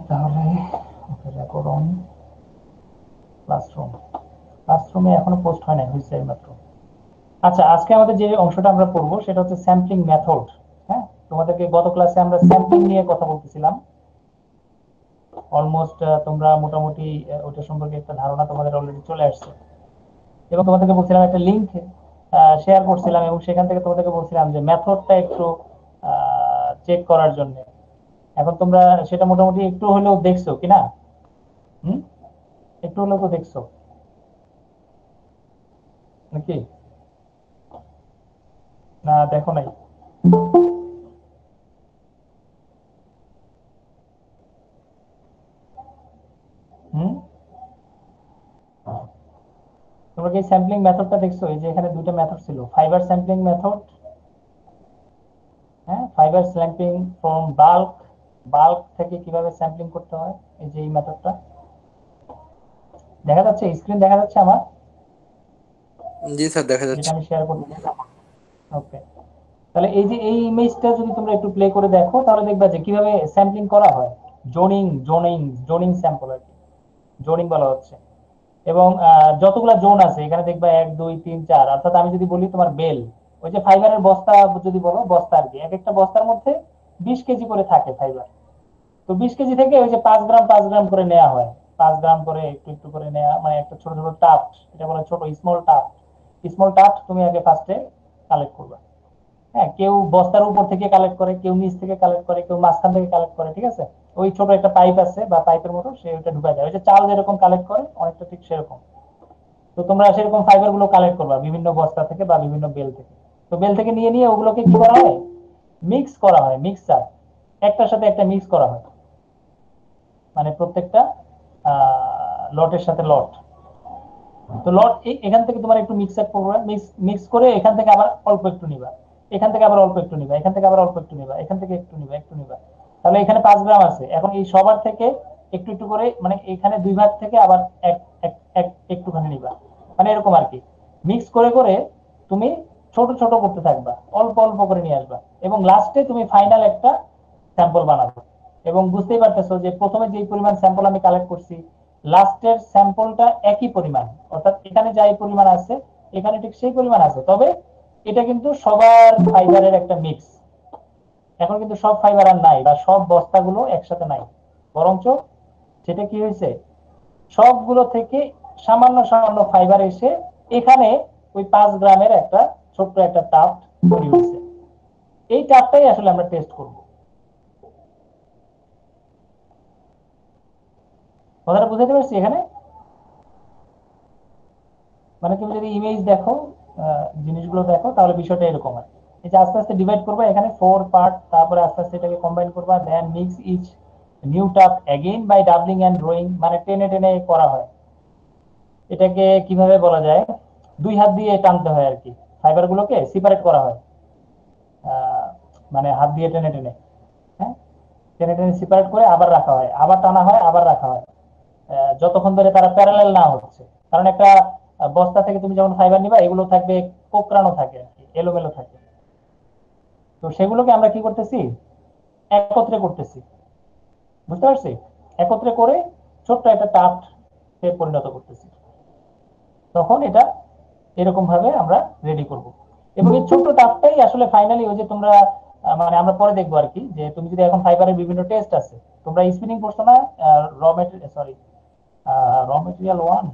তাহলে record on ক্লাসরুমে এখনো পোস্ট হয় না, হয়েছে মাত্র। আচ্ছা, আজকে আমাদের যে অংশটা আমরা পড়বো সেটা হচ্ছে স্যাম্পলিং মেথড। হ্যাঁ, তোমাদেরকে গত ক্লাসে আমরা স্যাম্পলিং নিয়ে কথা বলতেছিলাম। অলমোস্ট তোমরা মোটামুটি ওটা সম্পর্কে একটা ধারণা তোমাদের অলরেডি চলে আসছে। এবং তোমাদেরকে বলছিলাম একটা লিংক শেয়ার করছিলাম, এবং সেখান থেকে তোমাদেরকে বলছিলাম যে মেথডটা একটু চেক করার জন্য। এখন তোমরা সেটা মোটামুটি একটু হলেও দেখছো কিনা? হুম, একটু হলেও তো দেখছো নাকি? না, দেখো নাই? হুম, তোমরা কি স্যাম্পলিং মেথডটা দেখছো? এই যে এখানে দুটো মেথড ছিল, ফাইবার স্যাম্পলিং মেথড, হ্যাঁ, fibre sampling from bulk, bulk থেকে কিভাবে স্যাম্পলিং করতে হয়, এই যে এই মেথডটা দেখা যাচ্ছে, স্ক্রিন দেখা যাচ্ছে আমার, জি স্যার, দেখা যেটা যাচ্ছে। আমি শেয়ার করছি। ওকে, তাহলে এই যে এই ইমেজটা যদি তোমরা একটু প্লে করে দেখো তাহলে দেখবা যে কিভাবে স্যাম্পলিং করা হয়। জোনিং জোনিং জোনিং স্যাম্পল আর কি, জোনিং বলা হচ্ছে। এবং যতগুলা জোন আছে এখানে দেখবা 1 2 3 4, অর্থাৎ আমি যদি বলি তোমার বেল, ওই যে ফাইবারের বস্তা, যদি বলো বস্তা আর কি, এক একটা বস্তার মধ্যে 20 কেজি করে থাকে ফাইবার। তো 20 কেজি থেকে ওই যে 5 গ্রাম 5 গ্রাম করে নেওয়া হয়, 5 গ্রাম করে একটু একটু করে নেওয়া, মানে একটা ছোট ছোট টাফট, এটা বলে ছোট স্মল টাফট। স্মল টাফট তুমি আগে ফার্স্টে কালেক্ট করবা। হ্যাঁ, কেউ বস্তার উপর থেকে কালেক্ট করে, কেউ নিচ থেকে কালেক্ট করে, কেউ মাঝখান থেকে কালেক্ট করে, ঠিক আছে? ওই ছোট একটা পাইপ আছে বা পাইপের মতো, সে ওটা ঢুকা যায়, ওই যে চাল যেরকম কালেক্ট করে অনেকটা ঠিক সেরকম। তো তোমরা সেরকম ফাইবার গুলো কালেক্ট করবা বিভিন্ন বস্তা থেকে বা বিভিন্ন বেল থেকে। তো বেল থেকে নিয়ে নিয়ে ওগুলোকে কি করা হয়, মিক্স করা হয়, মিক্সার, একটার সাথে একটা মিক্স করা হয়, মানে প্রত্যেকটা লটের সাথে লট। তো লট এখান থেকে তোমার একটু মিক্স আপ করবে, মিক্স মিক্স করে এখান থেকে আবার অল্প একটু নিবা, এখান থেকে আবার অল্প একটু নিবা, এখান থেকে আবার অল্প একটু নিবা, এখান থেকে একটু নিবা, একটু নিবা। তাহলে এখানে 5 গ্রাম আছে, এখন এই সবার থেকে একটু একটু করে, মানে এখানে 2 ভাগ থেকে আবার এক এক এক একটুখানি নিবা, মানে এরকম আর কি। মিক্স করে করে তুমি ছোট ছোট করতে থাকবা, অল্প অল্প করে নিয়ে আসবা, এবং লাস্টে তুমি ফাইনাল একটা স্যাম্পল বানাবো। এবং বুঝতেই পারতেছো যে প্রথমে যে পরিমাণ স্যাম্পল আমি কালেক্ট করছি, লাস্টের স্যাম্পলটা একই পরিমাণ, অর্থাৎ এখানে যাই পরিমাণ আছে এখানে ঠিক সেই পরিমাণ আছে, তবে এটা কিন্তু সবার ফাইবারের একটা মিক্স। এখন কিন্তু সব ফাইবার আর নাই, বা সব বস্তাগুলো একসাথে নাই, বরঞ্চ সেটা কি হয়েছে, সবগুলো থেকে সামান্য সামান্য ফাইবার এসে এখানে ওই 5 গ্রামের একটা ছোট্ট একটা টাপ তৈরি হয়েছে। এই টাপটাই আসলে আমরা টেস্ট করব। কথাটা বুঝাতে পারছি এখানে? মানে তুমি যদি ইমেজ দেখো, জিনিসগুলো দেখো, তাহলে বিষয়টা এরকম হয়। এই যে আস্তে আস্তে ডিভাইড করবা এখানে 4 পার্ট, তারপরে আস্তে আস্তে এটাকে কম্বাইন করবা, then mix each new top again by doubling and drawing, মানে টেনে টেনে করা হয়। এটাকে কিভাবে বলা যায়, 2 হাত দিয়ে টানতে হয় আর কি, ফাইবার গুলোকে সেপারেট করা হয়, আহ, মানে হাত দিয়ে টেনে টেনে, হ্যাঁ, টেনে টেনে সেপারেট করে আবার রাখা হয়, আবার টানা হয়, আবার রাখা হয়, যতক্ষণ ধরে তারা প্যারালাল না হচ্ছে। কারণ একটা বস্তা থেকে তুমি যখন ফাইবার নিবা এগুলো থাকবে কোকড়ানো থাকে আর কি, এলোমেলো থাকে। তো সেগুলোকে আমরা কি করতেছি, একত্রে করতেছি, বুঝতে পারছি? একত্রে করে ছোট্ট একটা টাফট পরিণত করতেছি। তখন এটা এরকম ভাবে আমরা রেডি করব। এবং এই ছোট্ট টাফটাই আসলে ফাইনালি ওই যে তোমরা মানে আমরা পরে দেখবো আর কি, যে তুমি যদি এখন ফাইবারের বিভিন্ন টেস্ট আছে, তোমরা স্পিনিং করছো না, র মেটেরিয়াল, সরি, র মেটেরিয়াল ওয়ান,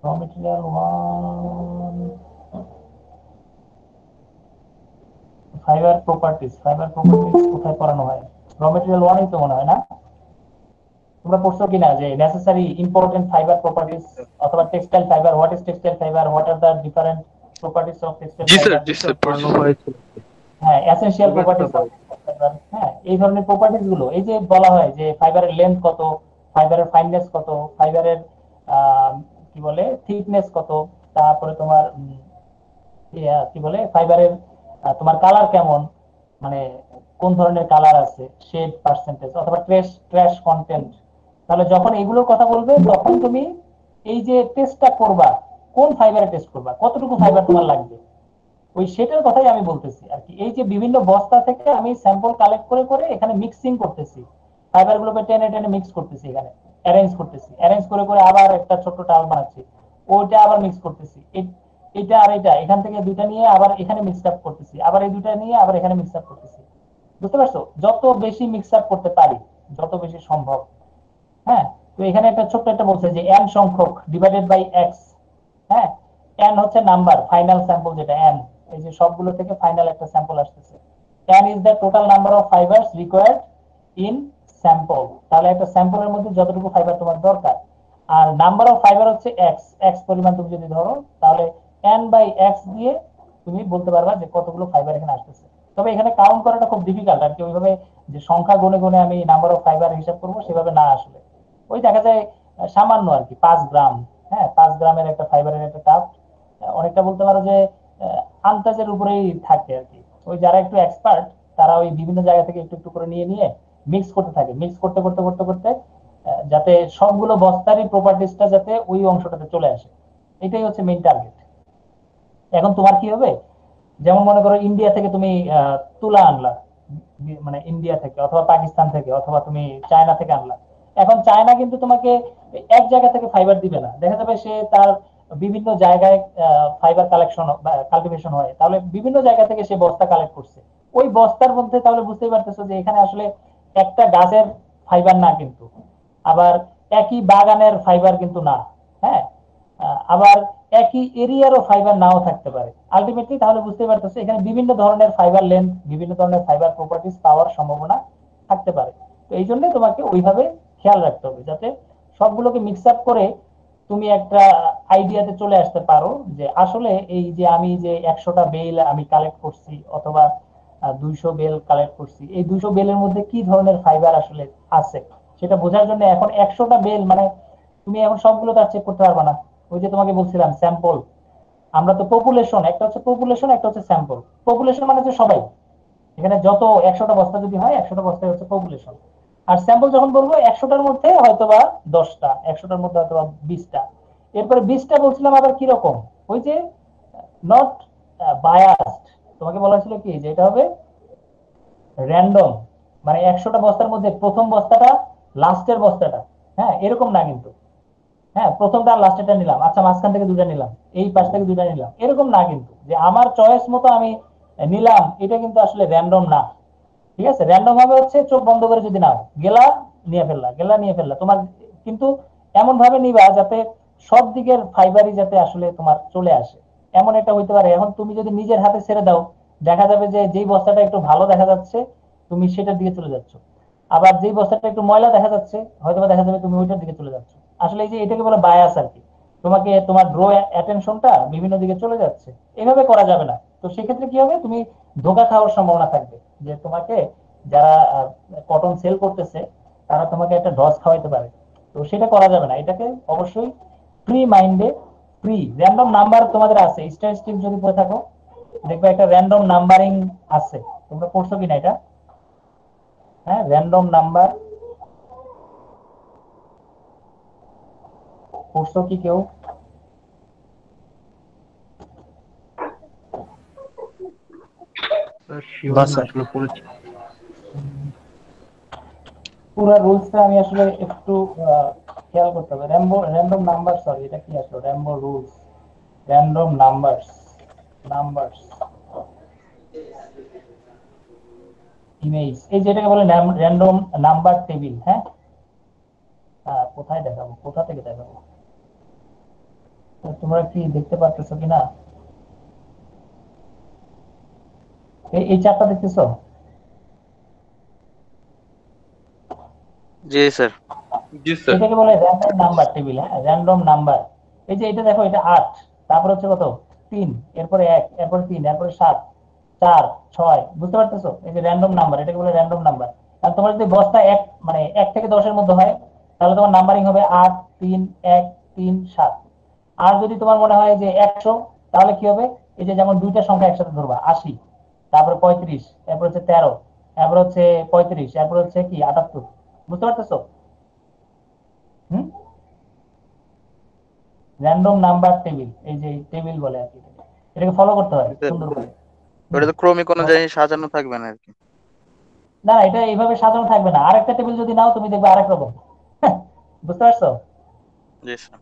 র মেটেরিয়াল ওয়ান, ফাইবার প্রপার্টিজ কোথায় পড়ানো হয়? র মেটেরিয়াল ওয়ানই তো মনে হয়, না? তোমরা পড়ছো কিনা যে নেসেসারি ইম্পর্টেন্ট ফাইবার প্রপার্টিজ, অথবা textile fibre, what is textile fibre, what are the different properties of textile G sir, fibre? G sir, পড়ানো হয়েছিল। হ্যাঁ, এসেনশিয়াল ওগুলো প্রপার্টিজ অফ ফাইবার, হ্যাঁ, এই ধরনের প্রপার্টিজ গুলো, এই যে বলা হয় যে ফাইবারের লেন্থ কত, ফাইবারের ফাইননেস কত, ফাইবারের কি বলে থিকনেস কত, তারপরে তোমার কি বলে ফাইবারের তোমার কালার কেমন, মানে কোন ধরনের কালার আছে, শেড পার্সেন্টেজ অথবা ট্রেশ ট্র্যাশ কন্টেন্ট। তাহলে যখন এগুলোর কথা বলবে তখন তুমি এই যে টেস্টটা করবা, কোন ফাইবারে টেস্ট করবা, কতটুকু ফাইবার তোমার লাগবে, ওই সেটার কথাই আমি বলতেছি আর কি। এই যে বিভিন্ন বস্তা থেকে আমি স্যাম্পল কালেক্ট করে করে এখানে মিক্সিং করতেছি, ফাইবার গুলোকে টেনে টেনে মিক্স করতেছি, এখানে অ্যারেঞ্জ করতেছি, অ্যারেঞ্জ করে করে আবার একটা ছোট্ট টাওয়ার বানাচ্ছি, ওইটা আবার মিক্স করতেছি, এটা আর এটা এখান থেকে দুইটা নিয়ে আবার এখানে মিক্স আপ করতেছি, আবার এই দুইটা নিয়ে আবার এখানে মিক্স আপ করতেছি। বুঝতে পারছো? যত বেশি মিক্স আপ করতে পারি, যত বেশি সম্ভব। হ্যাঁ, তো এখানে একটা ছোট্ট একটা বলছে যে n সংখ্যক ডিভাইডেড বাই x। হ্যাঁ, n হচ্ছে নাম্বার, ফাইনাল স্যাম্পল যেটা n, এই যে সবগুলো থেকে ফাইনাল একটা স্যাম্পল আসতেছে। n is the total number of fibres required in sample. তাহলে একটা স্যাম্পলের মধ্যে যতটুকু ফাইবার তোমার দরকার, আর নাম্বার অফ ফাইবার হচ্ছে x, x পরিমাণ তুমি যদি ধরো, তাহলে n বাই x দিয়ে তুমি বলতে পারবা যে কতগুলো ফাইবার এখানে আসতেছে। তবে এখানে কাউন্ট করাটা খুব ডিফিকাল্ট আর কি, ওইভাবে যে সংখ্যা গুনে গুনে আমি নাম্বার অফ ফাইবার হিসাব করবো সেভাবে না আসলে। ওই দেখা যায় সামান্য আর কি, 5 গ্রাম। হ্যাঁ, 5 গ্রামের একটা ফাইবারের একটা কাপ, অনেকটা বলতে পারো যে আন্দাজের উপরেই থাকে আর কি। ওই যারা একটু এক্সপার্ট, তারা ওই বিভিন্ন জায়গা থেকে একটু একটু করে নিয়ে নিয়ে মিক্স করতে থাকে, মিক্স করতে করতে করতে করতে যাতে সবগুলো বস্তারই প্রপার্টিসটা যাতে ওই অংশটাতে চলে আসে, এটাই হচ্ছে মেইন টার্গেট। এখন তোমার কি হবে, যেমন মনে করো ইন্ডিয়া থেকে তুমি তুলা আনলা, মানে ইন্ডিয়া থেকে অথবা পাকিস্তান থেকে অথবা তুমি চায়না থেকে আনলা। এখন চায়না কিন্তু তোমাকে এক জায়গা থেকে ফাইবার দিবে না, দেখা যাবে সে তার বিভিন্ন জায়গায় ফাইবার কালেকশন বা কাল্টিভেশন হয়, তাহলে বিভিন্ন জায়গা থেকে সে বস্তা কালেক্ট করছে। ওই বস্তার মধ্যে তাহলে বুঝতেই পারতেছো যে এখানে আসলে একটা গাছের ফাইবার না কিন্তু, আবার একই বাগানের ফাইবার কিন্তু না। হ্যাঁ, আবার একই এরিয়ারও ফাইবার নাও থাকতে পারে আলটিমেটলি। তাহলে বুঝতে পারতেছে এখানে বিভিন্ন ধরনের ফাইবার লেন্থ, বিভিন্ন ধরনের ফাইবার প্রপার্টিস পাওয়ার সম্ভাবনা থাকতে পারে। তো এই জন্য তোমাকে ওইভাবে খেয়াল রাখতে হবে যাতে সবগুলোকে মিক্স আপ করে তুমি একটা আইডিয়াতে চলে আসতে পারো যে আসলে এই যে আমি যে 100টা বেল আমি কালেক্ট করছি অথবা 200 বেল কালেক্ট করছি, এই 200 বেলের মধ্যে কি ধরনের ফাইবার আসলে আছে সেটা বোঝার জন্য এখন 100টা বেল মানে তুমি এখন সবগুলো তার চেক করতে পারবে না। ওই যে তোমাকে বলছিলাম স্যাম্পল, আমরা তো পপুলেশন, একটা হচ্ছে পপুলেশন, একটা হচ্ছে স্যাম্পল। পপুলেশন মানে হচ্ছে সবাই, এখানে যত 100টা বস্তা যদি হয় 100টা বস্তা হচ্ছে পপুলেশন। আর স্যাম্পল যখন বলবো 100টার মধ্যে হয়তোবা 10টা, 100টার মধ্যে হয়তোবা 20টা। এরপরে 20টা বলছিলাম আবার কিরকম, ওই যে নট বায়াসড। তোমাকে বলা ছিল কি যে এটা হবে র্যান্ডম, মানে 100টা বস্তার মধ্যে প্রথম বস্তাটা লাস্টের বস্তাটা। হ্যাঁ, এরকম না কিন্তু। হ্যাঁ, প্রথমটা আর লাস্টেরটা নিলাম, আচ্ছা মাঝখান থেকে দুটা নিলাম, এই পাশ থেকে দুটা নিলাম, এরকম না কিন্তু যে আমার চয়েস মতো আমি নিলাম, এটা কিন্তু আসলে র্যান্ডম না। ঠিক আছে, র্যান্ডম ভাবে হচ্ছে চোখ বন্ধ করে যদি নাও, গেলা নিয়ে ফেললা, গেলা নিয়ে ফেললা তোমার, কিন্তু এমন ভাবে নিবা যাতে সব দিকের ফাইবারই যাতে আসলে তোমার চলে আসে, এমন একটা হইতে পারে। এখন তুমি যদি নিজের হাতে ছেড়ে দাও, দেখা যাবে যে যেই বস্তাটা একটু ভালো দেখা যাচ্ছে তুমি সেটার দিকে চলে যাচ্ছ, আবার যেই বস্তাটা একটু ময়লা দেখা যাচ্ছে হয়তো দেখা যাবে তুমি ওইটার দিকে চলে যাচ্ছ। আসলে এই যে এটাকে বলে বায়াস আর কি, তোমাকে তোমার ড্র অ্যাটেনশনটা বিভিন্ন দিকে চলে যাচ্ছে, এভাবে করা যাবে না। তো সেক্ষেত্রে কি হবে, তুমি ধোকা খাওয়ার সম্ভাবনা থাকবে, যে তোমাকে যারা কটন সেল করতেছে তারা তোমাকে একটা ডস খাওয়াইতে পারে। তো সেটা করা যাবে না, এটাকে অবশ্যই ফ্রি মাইন্ডে, ফ্রি র্যান্ডম নাম্বার তোমাদের আছে, স্ট্যাটিস্টিক যদি পড়ে থাকো দেখবে একটা র্যান্ডম নাম্বারিং আছে, তোমরা পড়ছো কিনা এটা? হ্যাঁ, র্যান্ডম নাম্বার পড়ছো কি কেউ? শিওর না আসলে পড়েছি। পুরো রুলসটা আমি আসলে একটু খেয়াল করতে হবে। র্যান্ডম নাম্বার, সরি এটা কি আসলে Rambo rules, random numbers, numbers image, এই যেটাকে বলে র্যান্ডম নাম্বার টেবিল। হ্যাঁ, কোথায় দেখাবো, কোথা থেকে দেখাবো, তো তোমরা কি দেখতে পারতেছো কিনা? এই চারটা দেখতেছো? জি স্যার। জি স্যার। এটাকে বলে র্যান্ডম নাম্বার টেবিল। হ্যাঁ, র্যান্ডম নাম্বার। এই যে এটা দেখো, এটা 8, তারপর হচ্ছে কত 3, এরপরে 1, এরপরে 3, এরপরে 7, 4, 6, বুঝতে পারতেছো? এই যে র্যান্ডম নাম্বার, এটাকে বলে র্যান্ডম নাম্বার। আর তোমার যদি বস্তা এক মানে 1 থেকে 10-এর মধ্যে হয়, তাহলে তোমার নাম্বারিং হবে 8, 3, 1, 3, 7। আর যদি তোমার মনে হয় যে 100, তাহলে কি হবে, এই যে যেমন দুইটা সংখ্যা একসাথে ধরবা, 80, তারপরে 35, এরপর হচ্ছে 13, এরপর হচ্ছে 35, এরপর হচ্ছে কি 78। বুঝতে পারতেছো? হুম, র্যান্ডম নাম্বার টেবিল, এই যে টেবিল বলে আর কি, এটাকে ফলো করতে হয় স্যার সুন্দর করে। ওটা হুম, তো ক্রমিক বলো। অনুযায়ী সাজানো থাকবে না আর কি। না এটা এইভাবে সাজানো থাকবে না, আরেকটা টেবিল যদি নাও তুমি দেখবে আরেক রকম। বুঝতে পারছো? জি স্যার।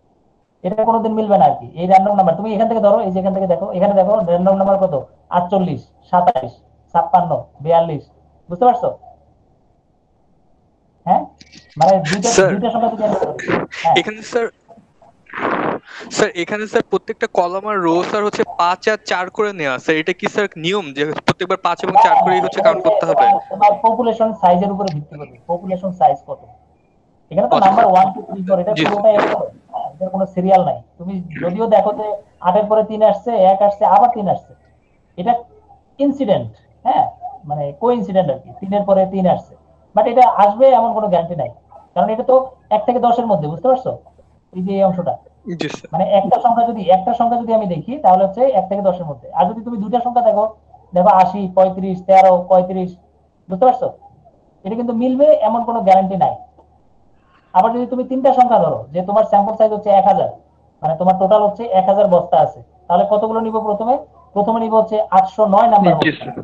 এটা কোনোদিন মিলবে না আর কি। এই র্যান্ডম নাম্বার তুমি এখান থেকে ধরো, এই যে এখান থেকে দেখো, এখানে দেখো র্যান্ডম নাম্বার কত, 48, 27, 56, 42। বুঝতে পারছো? হ্যাঁ, মানে দুইটা স্যার দুইটা সংখ্যা যদি আমি ধরি। হ্যাঁ এখানে স্যার স্যার এখানে স্যার প্রত্যেকটা কলাম আর রো স্যার হচ্ছে 5 আর 4 করে নেওয়া, স্যার এটা কি স্যার নিয়ম যে প্রত্যেকবার 5 এবং 4 করেই হচ্ছে কাউন্ট করতে হবে? তোমার পপুলেশন সাইজের উপরে ভিত্তি করবে, পপুলেশন সাইজ কত। এখানে তো আচ্ছা নাম্বার স্যার। 1 2 3 4, এটা জি পুরোটাই এরকম। এটার কোনো সিরিয়াল নাই। তুমি যদিও দেখো যে 8 এর পরে 3 আসছে, 1 আসছে, আবার 3 আসছে, এটা ইনসিডেন্ট। হ্যাঁ, মানে কোইন্সিডেন্ট আর কি, 3 এর পরে 3 আসছে, বাট এটা আসবে এমন কোনো গ্যারান্টি নাই। কারণ এটা তো 1 থেকে 10 এর মধ্যে, বুঝতে পারছো? এই যে এই অংশটা, জি স্যার। মানে একটা সংখ্যা যদি আমি দেখি তাহলে হচ্ছে 1 থেকে 10 এর মধ্যে। আর যদি তুমি দুইটা সংখ্যা দেখো, দেখো 80, 35, 13, 35। বুঝতে পারছো? এটা কিন্তু মিলবে এমন কোনো গ্যারান্টি নাই। আবার যদি তুমি তিনটা সংখ্যা ধরো, যে তোমার স্যাম্পল সাইজ হচ্ছে 1000, মানে তোমার টোটাল হচ্ছে 1000 বস্তা আছে, তাহলে কতগুলো নিব প্রথমে? প্রথমে নিব হচ্ছে 809 নাম্বার জি বস্তা। স্যার।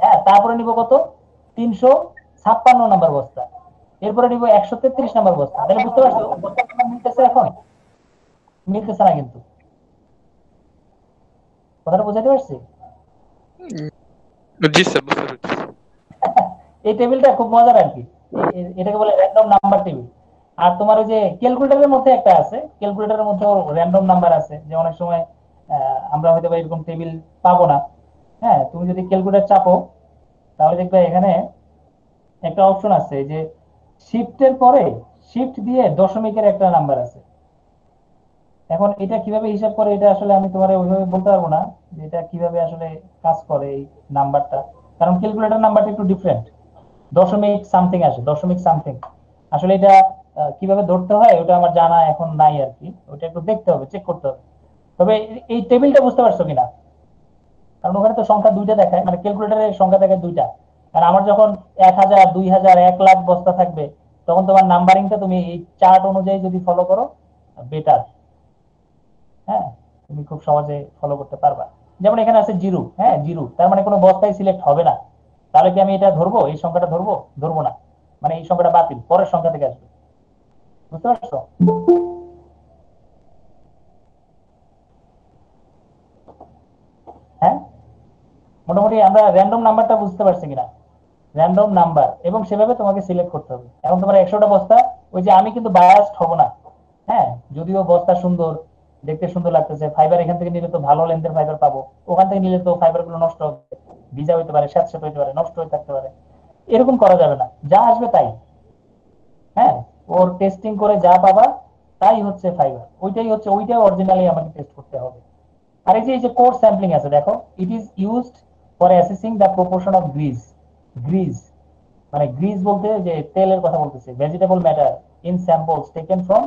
হ্যাঁ, তারপরে নিব কত, 356 নাম্বার বস্তা। এরপরে নিব 133 নাম্বার বস্তা। তাহলে বুঝতে পারছো বস্তা মিলতেছে এখন? মিলতেছে না কিন্তু। কথাটা বুঝাতে পারছি? জি স্যার বুঝতে পেরেছি। এই টেবিলটা খুব মজার আর কি। এটাকে বলে র্যান্ডম নাম্বার টেবিল। আর তোমার ওই যে ক্যালকুলেটরের মধ্যে একটা আছে, ক্যালকুলেটরের মধ্যে র্যান্ডম নাম্বার আছে, যে অনেক সময় আমরা হয়তো বা এরকম টেবিল পাবো না। হ্যাঁ, তুমি যদি ক্যালকুলেটর চাপো তাহলে দেখবে এখানে একটা অপশন আছে যে শিফটের পরে, শিফট দিয়ে দশমিকের একটা নাম্বার আছে। এখন এটা কিভাবে হিসাব করে এটা আসলে আমি তোমার ওইভাবে বলতে পারবো না যে এটা কিভাবে আসলে কাজ করে এই নাম্বারটা, কারণ ক্যালকুলেটর নাম্বারটা একটু ডিফারেন্ট। দশমিক সামথিং আসে, দশমিক সামথিং। আসলে এটা কিভাবে ধরতে হয় ওটা আমার জানা এখন নাই আর কি, ওটা একটু দেখতে হবে, চেক করতে হবে। তবে এই টেবিলটা বুঝতে পারছো কিনা, কারণ ওখানে তো সংখ্যা দুইটা দেখায়, মানে ক্যালকুলেটারের সংখ্যা দেখায় দুইটা। আর আমার যখন 1000, 2000, 1 লাখ বস্তা থাকবে, তখন তোমার নাম্বারিংটা তুমি এই চার্ট অনুযায়ী যদি ফলো করো, বেটার। হ্যাঁ, তুমি খুব সহজে ফলো করতে পারবা। যেমন এখানে আছে জিরো, হ্যাঁ জিরো, তার মানে কোনো বস্তায় সিলেক্ট হবে না। তাহলে কি আমি এটা ধরবো, এই সংখ্যাটা ধরবো? ধরবো না, মানে এই সংখ্যাটা বাতিল, পরের সংখ্যা থেকে আসবে। বুঝতে পারছো? হ্যাঁ, মোটামুটি আমরা র্যান্ডম নাম্বারটা বুঝতে পারছি কিনা। র্যান্ডম নাম্বার, এবং সেভাবে তোমাকে সিলেক্ট করতে হবে। এখন তোমার 100টা বস্তা, ওই যে আমি কিন্তু বায়াসড হব না। হ্যাঁ, যদিও বস্তা সুন্দর, দেখতে সুন্দর লাগতেছে, ফাইবার এখান থেকে নিলে তো ভালো লেন্থের ফাইবার পাবো, ওখান থেকে নিলে তো ফাইবার গুলো নষ্ট হবে, ভিজা হইতে পারে, স্যাঁতসেঁতে হইতে পারে, নষ্ট হয়ে থাকতে পারে। এরকম করা যাবে না, যা আসবে তাই। হ্যাঁ, ওর টেস্টিং করে যা পাবা তাই হচ্ছে ফাইবার, ওইটাই অরিজিনালি আমাকে টেস্ট করতে হবে। আর এই যে কোর স্যাম্পলিং আছে, দেখো, it is used for assessing the proportion of grease. Grease মানে গ্রিজ বলতে যে তেলের কথা বলতেছে, vegetable matter in samples taken from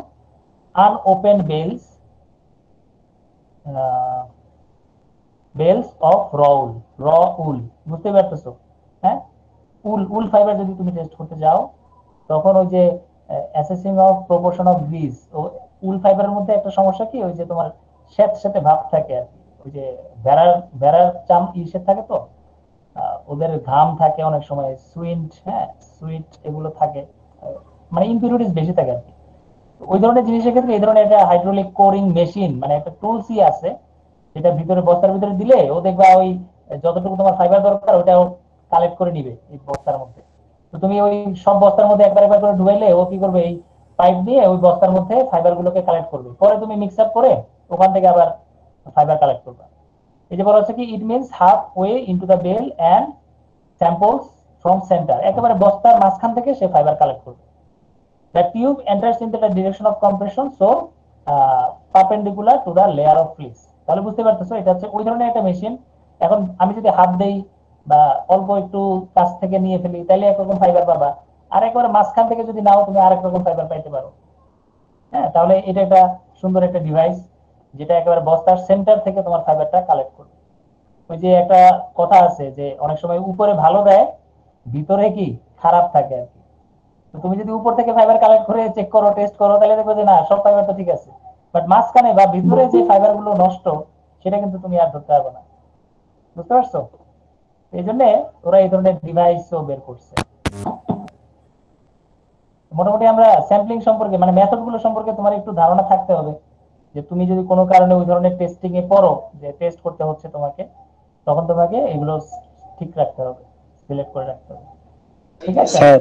unopen bales of raw wool. বুঝতে পারতেছো? হ্যাঁ, উল উল ফাইবার যদি তুমি টেস্ট করতে যাও, তখন ওই যে assessing of proportion of grease, wool ফাইবারের মধ্যে একটা সমস্যা কি, ওই যে তোমার স্যাঁত স্যাঁতে ভাব থাকে আর কি। ওই যে ভেড়ার ভেড়ার চাম ইসে থাকে তো, ওদের ঘাম থাকে অনেক সময়, সুইট, হ্যাঁ সুইট এগুলো থাকে, মানে ইম্পিউরিটিস বেশি থাকে আর কি। ওই ধরনের জিনিসের ক্ষেত্রে এই ধরনের একটা হাইড্রোলিক কোরিং মেশিন, মানে একটা টুলসই আছে, যেটা ভিতরে বস্তার ভিতরে দিলে ও দেখবা ওই যতটুকু তোমার ফাইবার দরকার ওটা ও কালেক্ট করে নিবে এই বস্তার মধ্যে। তো তুমি ওই সব বস্তার মধ্যে একবার একবার করে ঢুকাইলে ও কি করবে, এই পাইপ দিয়ে ওই বস্তার মধ্যে ফাইবার গুলোকে কালেক্ট করবে, পরে তুমি মিক্স আপ করে ওখান থেকে আবার ফাইবার কালেক্ট করবে। এই যে বলা হচ্ছে কি, it means half way into the bale and samples from centre, একেবারে বস্তার মাঝখান থেকে সে ফাইবার কালেক্ট করবে। The tube enters into the direction of compression, so perpendicular to the layer of fleece. তাহলে বুঝতে পারতেছো এটা হচ্ছে ওই ধরনের একটা মেশিন। এখন আমি যদি হাত দেই বা অল্প একটু কাছ থেকে নিয়ে ফেলি তাহলে একরকম ফাইবার পাবা, আর একবার মাঝখান থেকে যদি নাও তুমি আরেক রকম ফাইবার পাইতে পারো। হ্যাঁ, তাহলে এটা একটা সুন্দর একটা ডিভাইস, যেটা একেবারে বস্তার সেন্টার থেকে তোমার ফাইবারটা কালেক্ট করবে। ওই যে একটা কথা আছে যে অনেক সময় উপরে ভালো দেয়, ভিতরে কি খারাপ থাকে আর কি। তো তুমি যদি উপর থেকে ফাইবার কালেক্ট করে চেক করো, টেস্ট করো, তাহলে দেখবে যে না, সব ফাইবার তো ঠিক আছে, বাট মাঝখানে বা ভিতরে যে ফাইবার গুলো নষ্ট, সেটা কিন্তু তুমি আর ধরতে পারবে না। বুঝতে পারছো? এই জন্য ওরা এই ধরনের ডিভাইসও বের করছে। মোটামুটি আমরা স্যাম্পলিং সম্পর্কে মানে মেথড গুলো সম্পর্কে তোমার একটু ধারণা থাকতে হবে, যে তুমি যদি কোনো কারণে ওই ধরনের টেস্টিং এ পড়ো, যে টেস্ট করতে হচ্ছে তোমাকে, তখন তোমাকে এগুলো ঠিক রাখতে হবে, সিলেক্ট করে রাখতে হবে। ঠিক আছে? স্যার,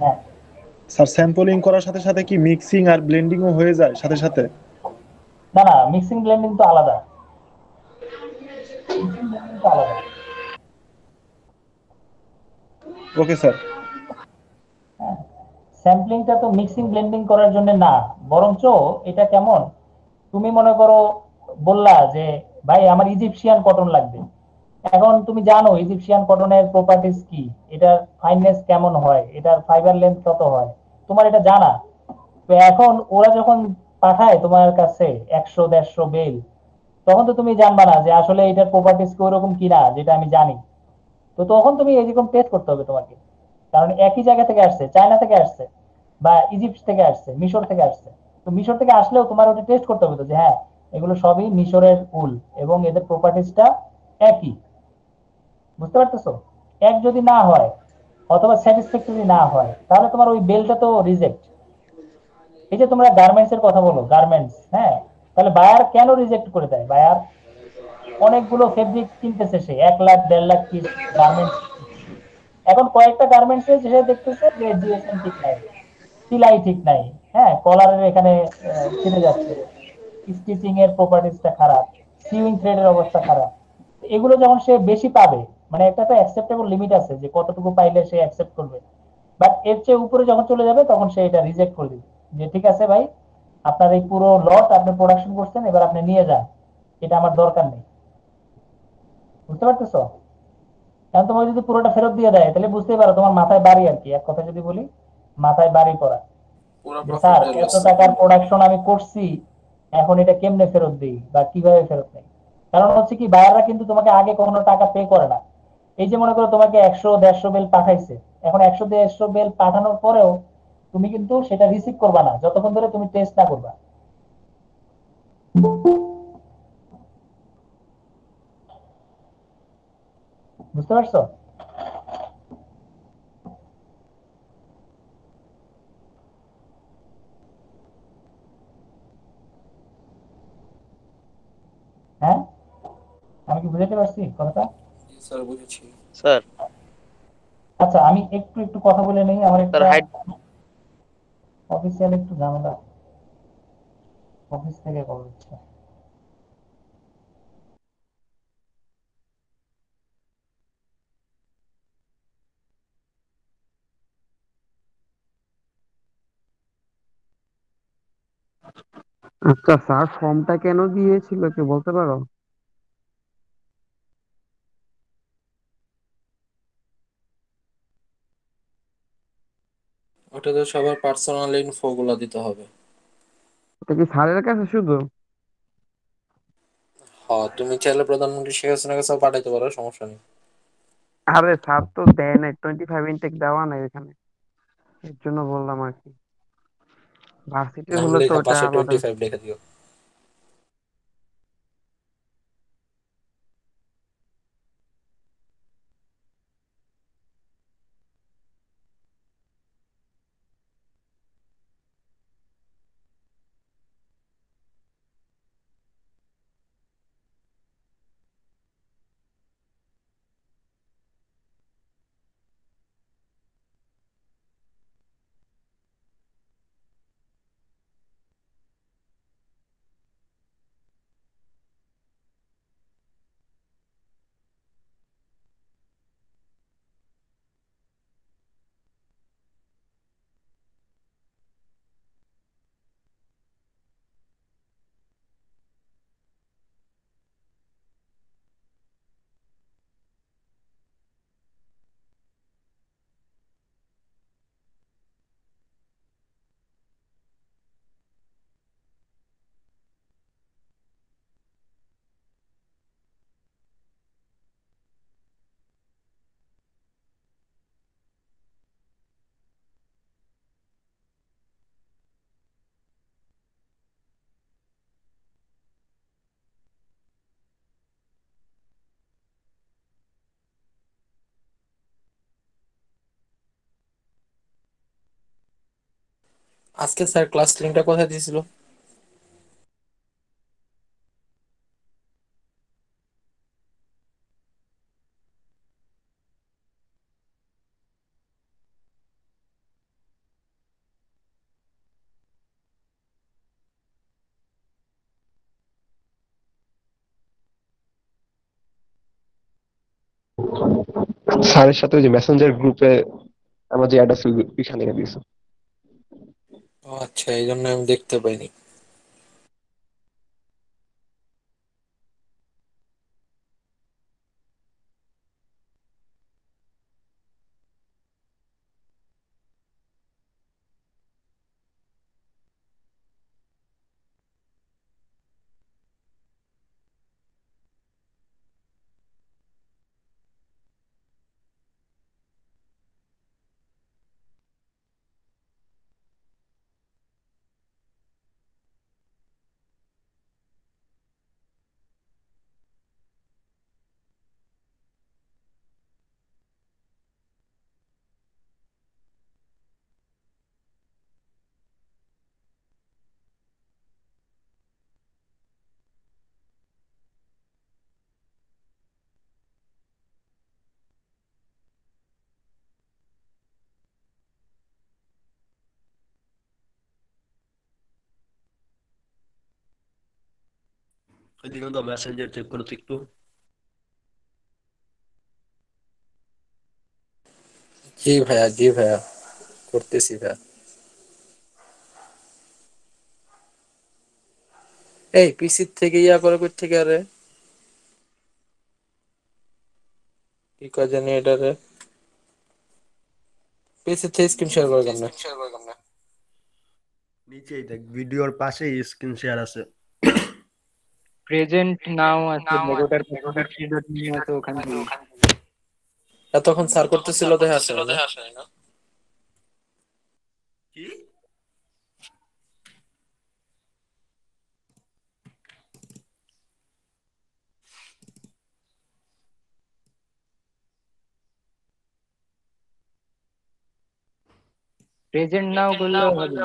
হ্যাঁ। স্যার স্যাম্পলিং করার সাথে সাথে কি মিক্সিং আর ব্লেন্ডিংও হয়ে যায় সাথে সাথে? না না, মিক্সিং ব্লেন্ডিং তো আলাদা, মিক্সিং ব্লেন্ডিং তো আলাদা। Okay sir. হ্যাঁ, স্যাম্পলিংটা তো মিক্সিং ব্লেন্ডিং করার জন্য না, বরঞ্চ এটা কেমন, তুমি মনে করো বললা যে ভাই আমার ইজিপশিয়ান কটন লাগবে, এখন তুমি জানো ইজিপশিয়ান কটনের প্রপার্টিজ কি, এটার ফাইননেস কেমন হয়, এটার ফাইবার লেন্থ কত হয়, তোমার এটা জানা। তো এখন ওরা যখন পাঠায় তোমার কাছে 100 150 বেল, তখন তো তুমি জানবা না যে আসলে এটার প্রপার্টিজ কি ওরকম কিনা যেটা আমি জানি। তো তখন তুমি এরকম টেস্ট করতে হবে তোমাকে, কারণ একই জায়গা থেকে আসছে, চায়না থেকে আসছে বা ইজিপ্ট থেকে আসছে, মিশর থেকে আসছে। তো মিশর থেকে আসলেও তোমার ওটা টেস্ট করতে হবে তো, যে হ্যাঁ এগুলো সবই মিশরের উল এবং এদের প্রপার্টিজটা একই। বুঝতে পারতেছো? এক যদি না হয় অথবা স্যাটিসফ্যাক্টরি না হয়, তাহলে তোমার ওই বেলটা তো রিজেক্ট। এই যে তোমরা গার্মেন্টস এর কথা বলো, গার্মেন্টস, হ্যাঁ, তাহলে বায়ার কেন রিজেক্ট করে দেয়? বায়ার অনেকগুলো ফেব্রিক কিনতেছে, সে 1 লাখ 1.5 লাখ পিস গার্মেন্টস। এখন কয়েকটা গার্মেন্টস এ সে দেখতেছে যে জিএসএম ঠিক নাই, সেলাই ঠিক নাই, হ্যাঁ, কলারের এখানে ছিঁড়ে যাচ্ছে, স্টিচিং এর প্রপার্টিসটা খারাপ, সিউইং থ্রেডের অবস্থা খারাপ। এগুলো যখন সে বেশি পাবে, মানে একটা তো অ্যাকসেপ্টেবল লিমিট আছে যে কতটুকু পাইলে সে অ্যাকসেপ্ট করবে, বাট এর চেয়ে উপরে যখন চলে যাবে তখন সে এটা রিজেক্ট করে দিবে, যে ঠিক আছে ভাই, আপনার এই পুরো লট আপনি প্রোডাকশন করছেন, এবার আপনি নিয়ে যান, এটা আমার দরকার নেই। বুঝতে পারতেছো? এখন তোমার যদি পুরোটা ফেরত দিয়ে দেয়, তাহলে বুঝতেই পারো তোমার মাথায় বাড়ি আর কি, এক কথা যদি বলি, মাথায় বাড়ি পড়া, পুরো যে স্যার প্রফিটে এত লস। টাকার প্রোডাকশন আমি করছি, এখন এটা কেমনে ফেরত দিই বা কিভাবে ফেরত নেই? কারণ হচ্ছে কি, বায়াররা কিন্তু তোমাকে আগে কখনো টাকা পে করে না। এই যে মনে করো তোমাকে 100 150 বেল পাঠাইছে, এখন 100 150 বেল পাঠানোর পরেও তুমি কিন্তু সেটা রিসিভ করবা না যতক্ষণ ধরে তুমি টেস্ট না করবা। বুঝতে পারছো? হ্যাঁ, আমি কি বুঝাতে পারছি কথাটা? জি স্যার, বুঝেছি। স্যার। আচ্ছা, আমি একটু একটু কথা বলে নেই, আমার স্যার একটা হাইট। অফিসিয়াল একটু ঝামেলা, অফিস থেকে কল হচ্ছে। আচ্ছা স্যার, ফর্মটা কেন দিয়েছিল কি বলতে পারো? ওটাতে সবার পার্সোনাল ইনফো গুলা দিতে হবে। এটা কি স্যারের কাছে শুধু? হ্যাঁ, তুমি চাইলে প্রধানমন্ত্রী শেখ হাসিনার কাছেও পাঠাইতে পারো, সমস্যা নেই। আরে স্যার তো দেয় নাই, 25 ইনটেক দেওয়া নাই এখানে, এর জন্য বললাম আর কি। ভার্সিটির নাম হলে তো লেখা ওটা পাশে আলাদা। 25 লেখা দিও। আজকে স্যার ক্লাস লিঙ্কটা কোথায় দিয়েছিল? স্যারের সাথে ওই যে মেসেঞ্জার গ্রুপে আমার যে অ্যাড আছে ওইখানে দিয়েছে। ও আচ্ছা, এই জন্য আমি দেখতে পাইনি। ওইদিকে তো মেসেঞ্জার চেক করো তো একটু। জি ভাইয়া, জি ভাইয়া, করতেছি ভাইয়া। এই পিসি থেকে ইয়া করে কই থেকে আরে কি কয় জানি এটারে, পিসি থেকে স্ক্রিন শেয়ার করে কেমনে? নিচেই দেখ, ভিডিওর পাশেই স্ক্রিন শেয়ার আছে। প্রেজেন্ট নাও আছে, লেগোটার পাশে থ্রি ডট মেনু আছে, ওখান থেকে। এতক্ষণ স্যার করতেছিল দেখে আসে না? কি? প্রেজেন্ট নাও করলেও হবে।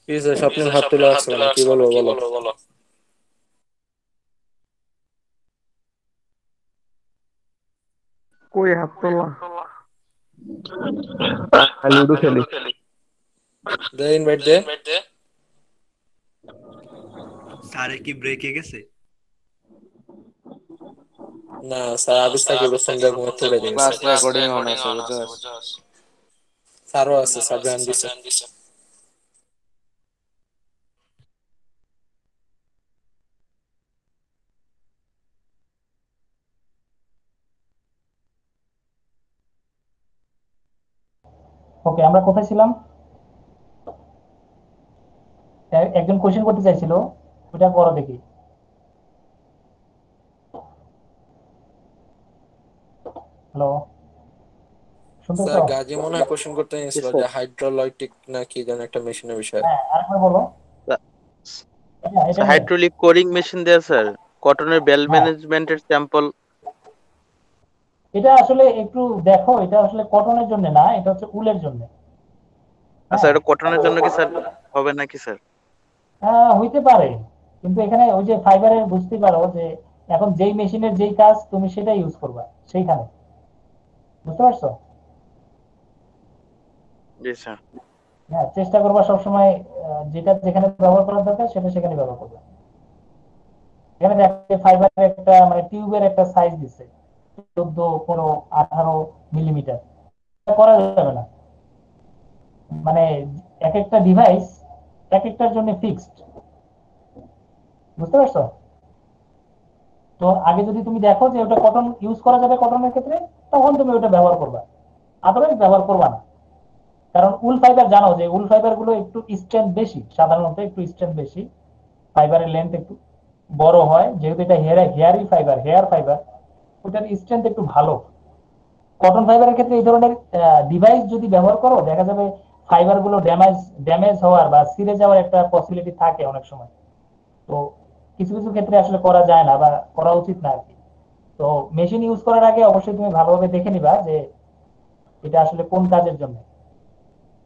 পিসি স্বপ্নে হাত তুলে রাখছে কেন, কি বলবো বলো? কই হাত তোলা? লুডো খেলি। দে ইনভাইট দে। স্যারে কি ব্রেকে গেছে? না স্যার আবির সাকিব সন্ধ্যা ঘুমে তুলে দিয়েছে। ক্লাস রেকর্ডিং অন আছে বুঝছস? স্যারও আছে, স্যার জয়েন দিছে। ওকে, আমরা কোথায় ছিলাম? একজন কোশ্চেন করতে চাইছিল, ওটা করো দেখি। হ্যালো, শুনতেছো? স্যার গাজী মনে হয় কোশ্চেন করতে নিয়েছিল যে হাইড্রোলাইটিক না কি যেন একটা মেশিনের বিষয়ে। হ্যাঁ, আরেকবার বলো। এটা নিয়ে। হাইড্রোলিক কোরিং মেশিন দেয়া স্যার, কটনের বেল হ্যাঁ, ম্যানেজমেন্টের স্যাম্পল। এটা আসলে একটু দেখো, এটা আসলে কটনের জন্য না, এটা হচ্ছে উলের জন্য। আচ্ছা, হ্যাঁ, এটা কটনের জন্য কি স্যার হবে নাকি স্যার? হইতে পারে, কিন্তু এখানে ওই যে ফাইবারের বুঝতে পারো যে এখন যেই মেশিনের যেই কাজ তুমি সেটা ইউজ করবা সেইখানে, বুঝতে পারছো? জি স্যার। হ্যাঁ, চেষ্টা করবা সবসময় যেটা যেখানে ব্যবহার করার দরকার সেটা সেখানে ব্যবহার করবা। এখানে দেখো ফাইবারের একটা মানে টিউবের একটা সাইজ দিচ্ছে 14, 15, 18 মিলিমিটার। করা যাবে না, মানে এক একটা ডিভাইস এক একটার জন্য ফিক্সড, বুঝতে পারছো? তো আগে যদি তুমি দেখো যে ওটা কটন ইউজ করা যাবে কটনের ক্ষেত্রে, তখন তুমি ওটা ব্যবহার করবা, আদারওয়াইজ ব্যবহার করবা না। কারণ উল ফাইবার জানো যে উল ফাইবার গুলো একটু স্ট্রেংথ বেশি, সাধারণত একটু স্ট্রেংথ বেশি, ফাইবারের লেন্থ একটু বড় হয়, যেহেতু এটা হেয়ার ফাইবার, ওটার স্ট্রেংথ একটু ভালো। কটন ফাইবারের ক্ষেত্রে এই ধরনের ডিভাইস যদি ব্যবহার করো, দেখা যাবে ফাইবার গুলো ড্যামেজ হওয়ার বা ছিঁড়ে যাওয়ার একটা পসিবিলিটি থাকে অনেক সময়। তো কিছু কিছু ক্ষেত্রে আসলে করা যায় না বা করা উচিত না আর কি। তো মেশিন ইউজ করার আগে অবশ্যই তুমি ভালোভাবে দেখে নিবা যে এটা আসলে কোন কাজের জন্য।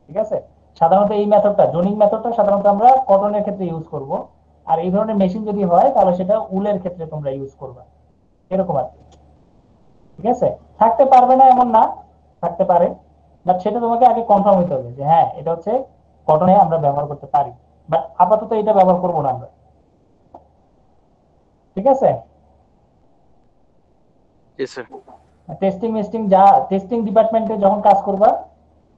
ঠিক আছে, সাধারণত এই মেথডটা, জোনিং মেথডটা সাধারণত আমরা কটনের ক্ষেত্রে ইউজ করব, আর এই ধরনের মেশিন যদি হয় তাহলে সেটা উলের ক্ষেত্রে তোমরা ইউজ করবা, এরকম আর কি। ঠিক আছে, থাকতে পারবে না এমন না, থাকতে পারে, বাট সেটা তোমাকে আগে কনফার্ম হতে হবে যে হ্যাঁ এটা হচ্ছে কটনে আমরা ব্যবহার করতে পারি, বাট আপাতত এটা ব্যবহার করবো না আমরা। ঠিক আছে, জি স্যার। টেস্টিং ডিপার্টমেন্টে যখন কাজ করবা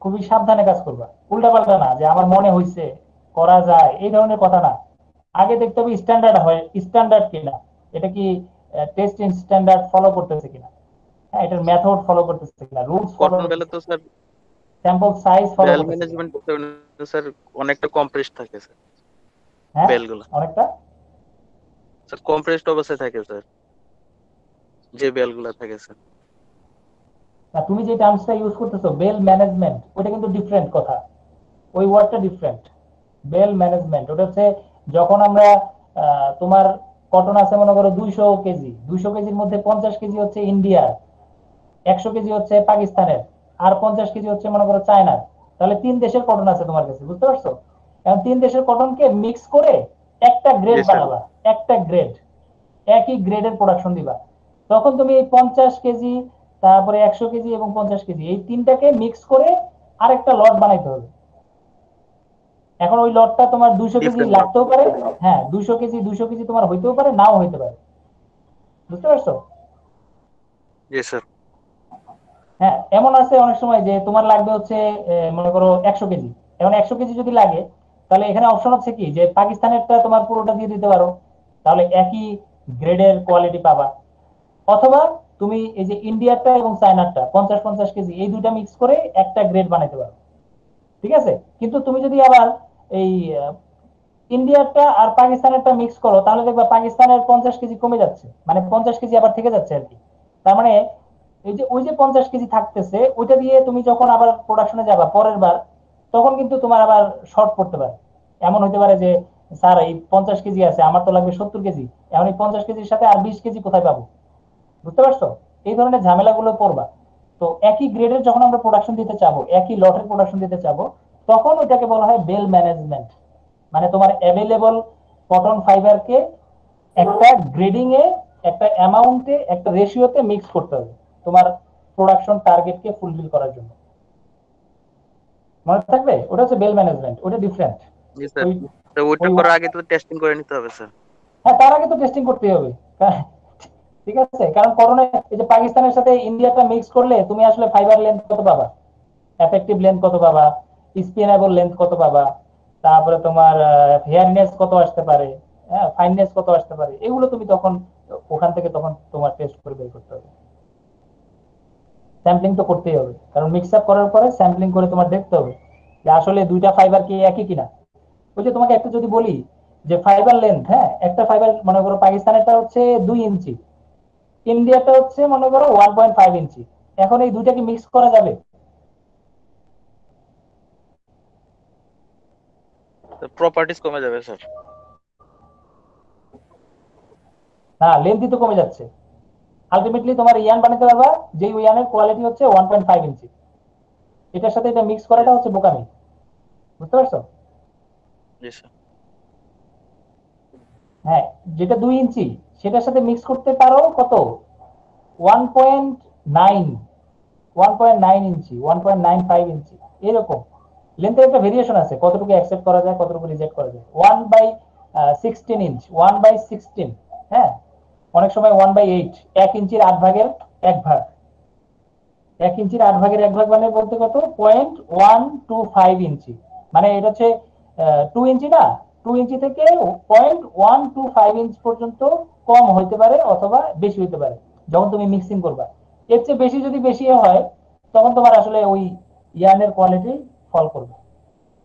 খুবই সাবধানে কাজ করবা, উল্টাপাল্টা না যে আমার মনে হইছে করা যায় এই ধরনের কথা না। আগে দেখতে হবে স্ট্যান্ডার্ড কিনা, এটা কি টেস্টিং স্ট্যান্ডার্ড ফলো করতেছে কিনা, হ্যাঁ এটার মেথড ফলো করতেছে কিনা, রুলস ফলো কটন বেলে করতেছে, তো sir sample size follow bale করতেছে কিনা। ম্যানেজমেন্ট করতে হলে স্যার অনেকটা কম্প্রেস থাকে স্যার, হ্যাঁ বেলগুলো অনেকটা। স্যার কম্প্রেসড অবস্থায় থাকে স্যার, যে বেলগুলো থাকে স্যার। না, তুমি যে টার্মসটা ইউজ করতেছো বেল ম্যানেজমেন্ট, ওটা কিন্তু ডিফারেন্ট কথা, ওই ওয়ার্ডটা ডিফারেন্ট। বেল ম্যানেজমেন্ট ওটা হচ্ছে যখন আমরা তোমার কটন আছে মনে করো 200 কেজি, 200 কেজির মধ্যে 50 কেজি হচ্ছে ইন্ডিয়ার, 100 কেজি হচ্ছে পাকিস্তানের, আর 50 কেজি হচ্ছে মনে করো চায়নার, তাহলে 3 দেশের কটন আছে তোমার কাছে, বুঝতে পারছো? এখন 3 দেশের কটনকে মিক্স করে একটা গ্রেড জি স্যার। বানাবা, একটা গ্রেড, একই গ্রেডের প্রোডাকশন দিবা। তখন তুমি এই 50 কেজি, তারপরে 100 কেজি এবং 50 কেজি, এই তিনটাকে মিক্স করে আরেকটা লট বানাইতে হবে। এখন ওই লটটা তোমার 200 কেজি ডিফারেন্ট লট। লাগতেও পারে, হ্যাঁ 200 কেজি তোমার হইতেও পারে, নাও হইতে পারে, বুঝতে পারছো? জি স্যার। হ্যাঁ এমন আছে অনেক সময় যে তোমার লাগবে হচ্ছে মনে করো 100 কেজি, এখন 100 কেজি যদি লাগে তাহলে এখানে অপশন আছে কি যে পাকিস্তানেরটা তোমার পুরোটা দিয়ে দিতে পারো, তাহলে একই গ্রেডের কোয়ালিটি পাবা। অথবা তুমি এই যে ইন্ডিয়ারটা এবং চায়নারটা 50-50 কেজি এই দুইটা মিক্স করে একটা গ্রেড বানাইতে পারো। ঠিক আছে, কিন্তু তুমি যদি আবার এই ইন্ডিয়ারটা আর পাকিস্তানেরটা মিক্স করো তাহলে দেখবা পাকিস্তানের 50 কেজি কমে যাচ্ছে, মানে 50 কেজি আবার থেকে যাচ্ছে আর কি। তার মানে এই যে ওই যে 50 কেজি থাকতেছে ওইটা দিয়ে তুমি যখন আবার প্রোডাকশনে যাবা পরের বার, তখন কিন্তু তোমার আবার শর্ট পড়তে পারে। এমন হতে পারে যে স্যার এই 50 কেজি আছে, আমার তো লাগবে 70 কেজি, এখন এই 50 কেজির সাথে আর 20 কেজি কোথায় পাবো, বুঝতে পারছো? এই ধরনের ঝামেলাগুলো পড়বা। তো একই গ্রেডের যখন আমরা প্রোডাকশন দিতে চাবো, একই লটের প্রোডাকশন দিতে চাবো, তখন ওটাকে বলা হয় বেল ম্যানেজমেন্ট। মানে তোমার অ্যাভেলেবল কটন ফাইবারকে একটা গ্রেডিং এ, একটা অ্যামাউন্টে, একটা রেশিওতে মিক্স করতে হবে তোমার প্রোডাকশন টার্গেটকে ফুলফিল করার জন্য। মনে থাকবে, ওটা হচ্ছে বেল ম্যানেজমেন্ট, ওটা ডিফারেন্ট। জি স্যার। ওই তো ওইটা ওই করার আগে তো টেস্টিং করে নিতে হবে স্যার। হ্যাঁ তার আগে তো টেস্টিং করতে হবে। ঠিক আছে, কারণ করোনা এই যে পাকিস্তানের সাথে ইন্ডিয়াটা মিক্স করলে তুমি আসলে ফাইবার লেন্থ কত পাবা, এফেক্টিভ লেন্থ কত পাবা, স্পিনেবল লেন্থ কত পাবা, তারপরে তোমার হেয়ারনেস কত আসতে পারে, হ্যাঁ ফাইননেস কত আসতে পারে, এগুলো তুমি তখন ওখান থেকে তখন তোমার টেস্ট করে বের করতে হবে। স্যাম্পলিং তো করতেই হবে, কারণ মিক্স আপ করার পরে স্যাম্পলিং করে তোমার দেখতে হবে যে আসলে দুইটা ফাইবার কি একই কিনা। ওই যে তোমাকে একটা যদি বলি যে ফাইবার লেন্থ, হ্যাঁ একটা ফাইবার মনে করো পাকিস্তানেরটা হচ্ছে 2 ইঞ্চি, ইন্ডিয়াটা হচ্ছে মনে করো 1.5 ইঞ্চি, এখন এই দুইটাকে মিক্স করা যাবে? প্রপার্টিজ কমে যাবে স্যার। না, লেন্থই তো কমে যাচ্ছে। আলটিমেটলি তোমার ইয়ান বানাতে পারবা যে ইয়ানের কোয়ালিটি হচ্ছে 1.5 ইঞ্চি, এটার সাথে এটা মিক্স করাটা হচ্ছে বোকামি, বুঝতে পারছো? জি স্যার। হ্যাঁ, যেটা 2 ইঞ্চি সেটার সাথে মিক্স করতে পারো কত, 1.9, 1.9 ইঞ্চি, 1.95 ইঞ্চি, এরকম লেন্থের একটা ভেরিয়েশন আছে, কতটুকু অ্যাকসেপ্ট করা যায় কতটুকু রিজেক্ট করা যায়। 1/16 ইঞ্চ, 1/16, হ্যাঁ অনেক সময় 1/8, 1 ইঞ্চির 8 ভাগের 1 ভাগ, 1 ইঞ্চির 8 ভাগের 1 ভাগ মানে বলতে কত, 0.125 ইঞ্চি, মানে এটা হচ্ছে 2 ইঞ্চি না, 2 ইঞ্চি থেকে 0.125 ইঞ্চ পর্যন্ত কম হইতে পারে অথবা বেশি হইতে পারে যখন তুমি মিক্সিং করবা। এর চেয়ে বেশি যদি বেশি হয় তখন তোমার আসলে ওই ইয়ানের কোয়ালিটি ফল করবে,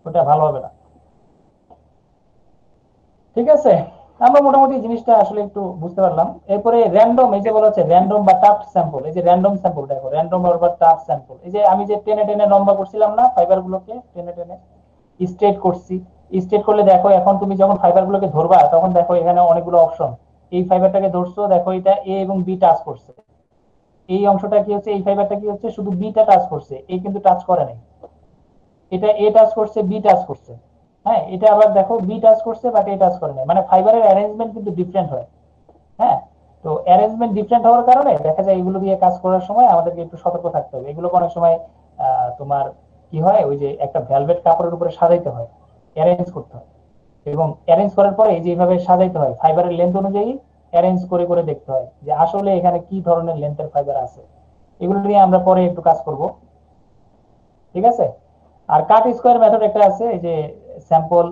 ওটা ভালো হবে না। ঠিক আছে, আমরা মোটামুটি জিনিসটা আসলে একটু বুঝতে পারলাম। এরপরে র্যান্ডম, এই যে বলা হচ্ছে র্যান্ডম বা টাফ স্যাম্পল, এই যে র্যান্ডম স্যাম্পল দেখো, র্যান্ডম বা টাফ স্যাম্পল, এই যে আমি যে টেনে টেনে লম্বা করছিলাম না ফাইবার গুলোকে, টেনে টেনে স্ট্রেট করছি, স্ট্রেট করলে দেখো এখন তুমি যখন ফাইবার গুলোকে ধরবা তখন দেখো এখানে অনেকগুলো অপশন। এই ফাইবারটাকে ধরছো, দেখো এটা এ এবং বি টাচ করছে, এই অংশটা কি হচ্ছে, এই ফাইবারটা কি হচ্ছে, শুধু বিটা টাচ করছে, এই কিন্তু টাচ করে নাই। এটা এ টাচ করছে, বি টাচ করছে, হ্যাঁ এটা আবার দেখো বি টাচ করছে বাট এ টাচ করে নাই, মানে ফাইবারের অ্যারেঞ্জমেন্ট কিন্তু ডিফারেন্ট হয়। হ্যাঁ, তো অ্যারেঞ্জমেন্ট ডিফারেন্ট হওয়ার কারণে দেখা যায় এগুলো দিয়ে কাজ করার সময় আমাদেরকে একটু সতর্ক থাকতে হবে। এগুলোকে অনেক সময় তোমার কি হয়, ওই যে একটা ভেলভেট কাপড়ের উপরে সাজাইতে হয়, অ্যারেঞ্জ করতে হয়, এবং অ্যারেঞ্জ করার পরে এই যে এইভাবে সাজাইতে হয় ফাইবারের লেন্থ অনুযায়ী অ্যারেঞ্জ করে করে দেখতে হয় যে আসলে এখানে কি ধরনের লেন্থের ফাইবার আছে। এগুলো নিয়ে আমরা পরে একটু কাজ করব। ঠিক আছে, আর কাট স্কোয়ার মেথড একটা আছে, এই যে স্যাম্পল